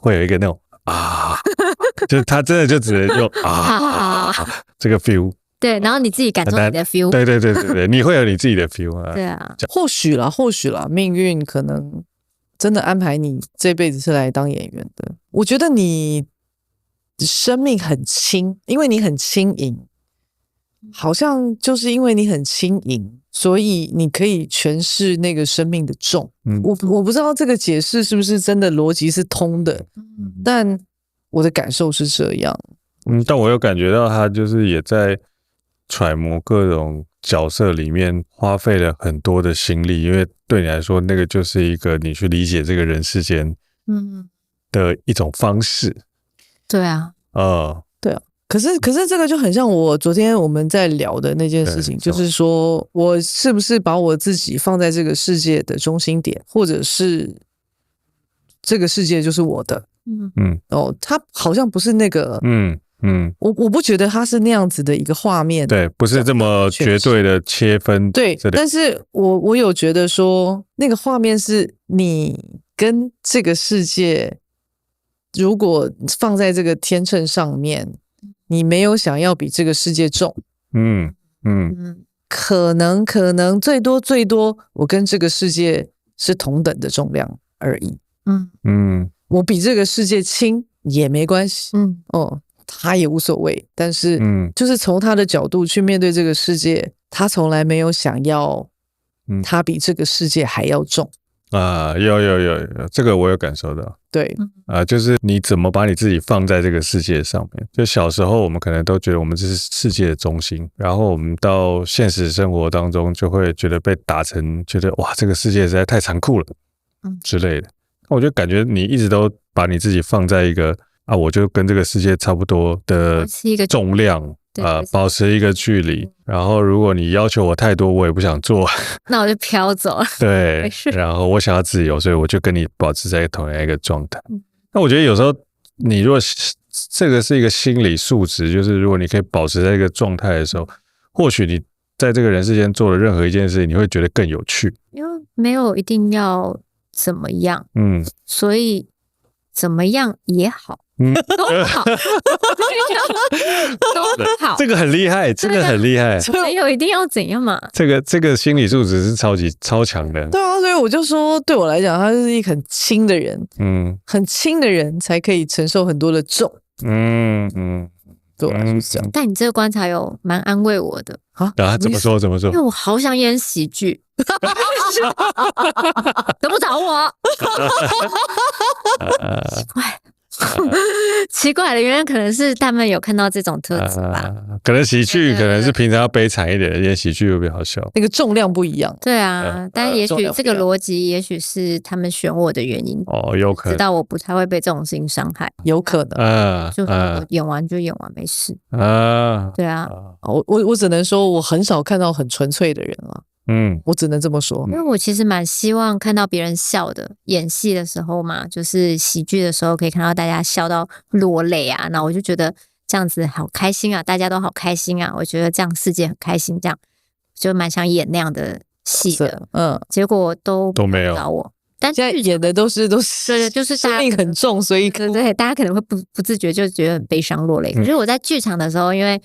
會有一個那種就是他真的就只能用這個 feel。對，然後你自己感受你的 feel。對，你會有你自己的 feel 啊。對啊，或許啦，命運可能真的安排你這輩子是來當演員的。我覺得你生命很輕，因為你很輕盈，好像就是因為你很輕盈，所以你可以詮釋那個生命的重。我不知道這個解釋是不是真的邏輯是通的，但我的感受是這樣。但我有感覺到他就是也在揣摩各種角色裡面花費了很多的心力，因為對你來說，那個就是一個你去理解這個人世間的一種方式。對啊，對啊。可是這個就很像昨天我們在聊的那件事情，就是說我是不是把我自己放在這個世界的中心點，或者是這個世界就是我的。他好像不是那個。我不覺得它是那樣子的一個畫面，對，不是這麼絕對的切分，對。但是我有覺得說，那個畫面是你跟這個世界，如果放在這個天秤上面，你沒有想要比這個世界重，可能最多，我跟這個世界是同等的重量而已，我比這個世界輕也沒關係，他也無所謂，但是就是從他的角度去面對這個世界，他從來沒有想要他比這個世界還要重有這個我有感受到。對就是你怎麼把你自己放在這個世界上面。就小時候我們可能都覺得我們這是世界的中心，然後我們到現實生活當中就會覺得被打成覺得哇，這個世界實在太殘酷了之類的。我就感覺你一直都把你自己放在一個我就跟這個世界差不多的重量，保持一個距離。然後如果你要求我太多，我也不想做，那我就飄走了。對，然後我想要自由，所以我就跟你保持在同樣一個狀態。那我覺得有時候你如果這個是一個心理素質，就是如果你可以保持在一個狀態的時候，或許你在這個人世間做的任何一件事情，你會覺得更有趣。因為沒有一定要怎麼樣，所以怎麼樣也好。都好，都好，這個很厲害，這個很厲害。沒有一定要怎樣嘛？這個心理素質是超強的。對啊，所以我就說，對我來講，他是一個很輕的人，很輕的人才可以承受很多的重，对我來說是這樣。但你這個觀察有蠻安慰我的啊？怎麼說？因為我好想演喜劇。怎麼找我？奇怪。奇怪的原因可能是他們有看到這種特質吧，可能喜劇可能是平常要悲慘一點的，因為喜劇會比較好笑，那個重量不一樣。對啊，但也許這個邏輯，也許是他們選我的原因哦，有可能知道我不太會被這種事情傷害，有可能就是我演完就演完，沒事啊。對啊，我只能說我很少看到很純粹的人了。我只能這麼說，因為我其實蠻希望看到別人笑的，演戲的時候嘛，就是喜劇的時候可以看到大家笑到落淚啊，那我就覺得這樣子好開心啊，大家都好開心啊，我覺得這樣世界很開心，這樣就蠻想演那樣的戲的，結果都沒有找我，但現在演的都是對，就是生命很重，所以对，大家可能會不自覺就覺得很悲傷落淚。可是我在劇場的時候，因為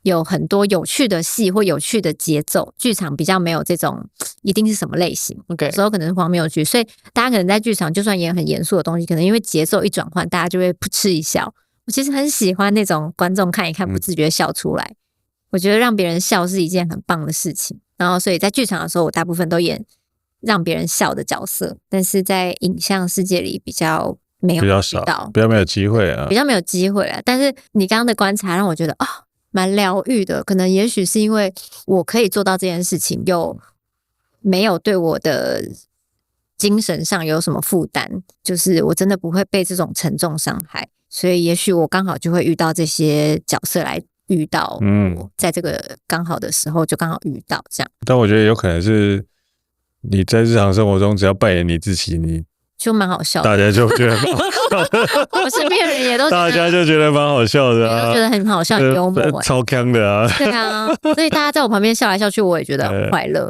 有很多有趣的戲或有趣的節奏，劇場比較沒有這種一定是什麼類型，有時候可能是荒謬劇，所以大家可能在劇場就算演很嚴肅的東西，可能因為節奏一轉換，大家就會噗嗤一笑。我其實很喜歡那種觀眾看一看不自覺笑出來，我覺得讓別人笑是一件很棒的事情。然後所以在劇場的時候，我大部分都演讓別人笑的角色，但是在影像世界裡比較沒有比較少，比較沒有機會啊，比较沒有機會啊。但是你剛剛的觀察讓我覺得蠻療癒的，可能也許是因為我可以做到這件事情，又沒有對我的精神上有什麼負擔，就是我真的不会被這種沉重傷害，所以也許我剛好就會遇到這些角色來遇到我，在這個剛好的時候就剛好遇到這樣。但我覺得有可能是你在日常生活中只要扮演你自己，你就蠻好笑的，大家就覺得蠻好笑的。我身邊人也都大家就覺得蠻好笑的啊，都覺得很好笑，很幽默，超鏘的啊。對啊，所以大家在我旁邊笑來笑去，我也覺得很快樂。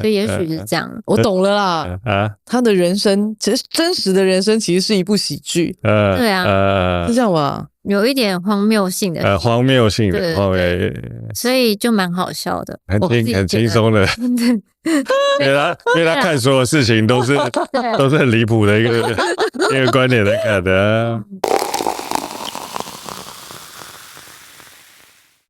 所以也許是這樣，我懂了啦。他的人生其實真實的人生其實是一部喜劇。對啊，是這樣吧？有一點荒謬性的，荒謬性的，所以就蠻好笑的，很輕鬆的。因為他看所有事情都是很離譜的一個觀點來看的。